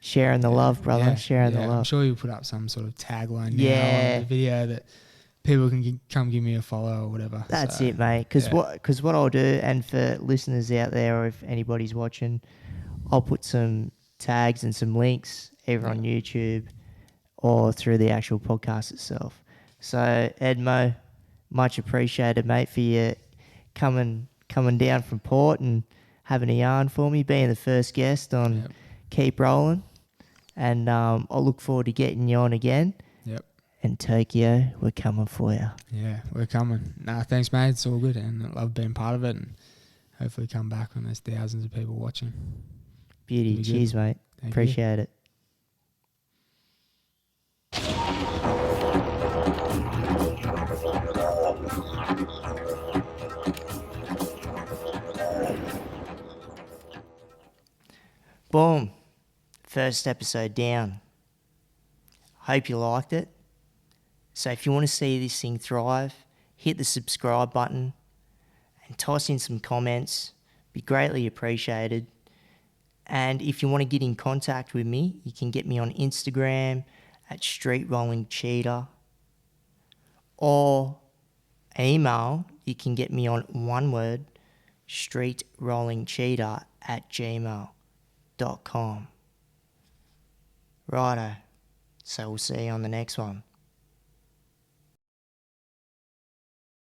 S2: sharing the love, brother. Sharing the love. I'm sure you'll put up some sort of tagline now on the video that people can come give me a follow or whatever. That's it, mate. Because what I'll do, and for listeners out there, or if anybody's watching, I'll put some tags and some links either on YouTube or through the actual podcast itself. So Edmo, much appreciated, mate, for you coming down from Port and having a yarn for me, being the first guest on Keep Rolling. And I'll look forward to getting you on again. Yep. And Tokyo, we're coming for you. Yeah, we're coming. Nah, thanks, mate. It's all good, and I love being part of it. And hopefully come back when there's thousands of people watching.
S1: Beauty.
S2: Be
S1: Cheers,
S2: good.
S1: mate.
S2: Thank
S1: Appreciate it. Boom. First episode down. Hope you liked it. So if you want to see this thing thrive, hit the subscribe button and toss in some comments. Be greatly appreciated. And if you want to get in contact with me, you can get me on Instagram at streetrollingcheetah, or email, you can get me on one word, streetrollingcheetah@gmail.com. Righto. So we'll see you on the next one.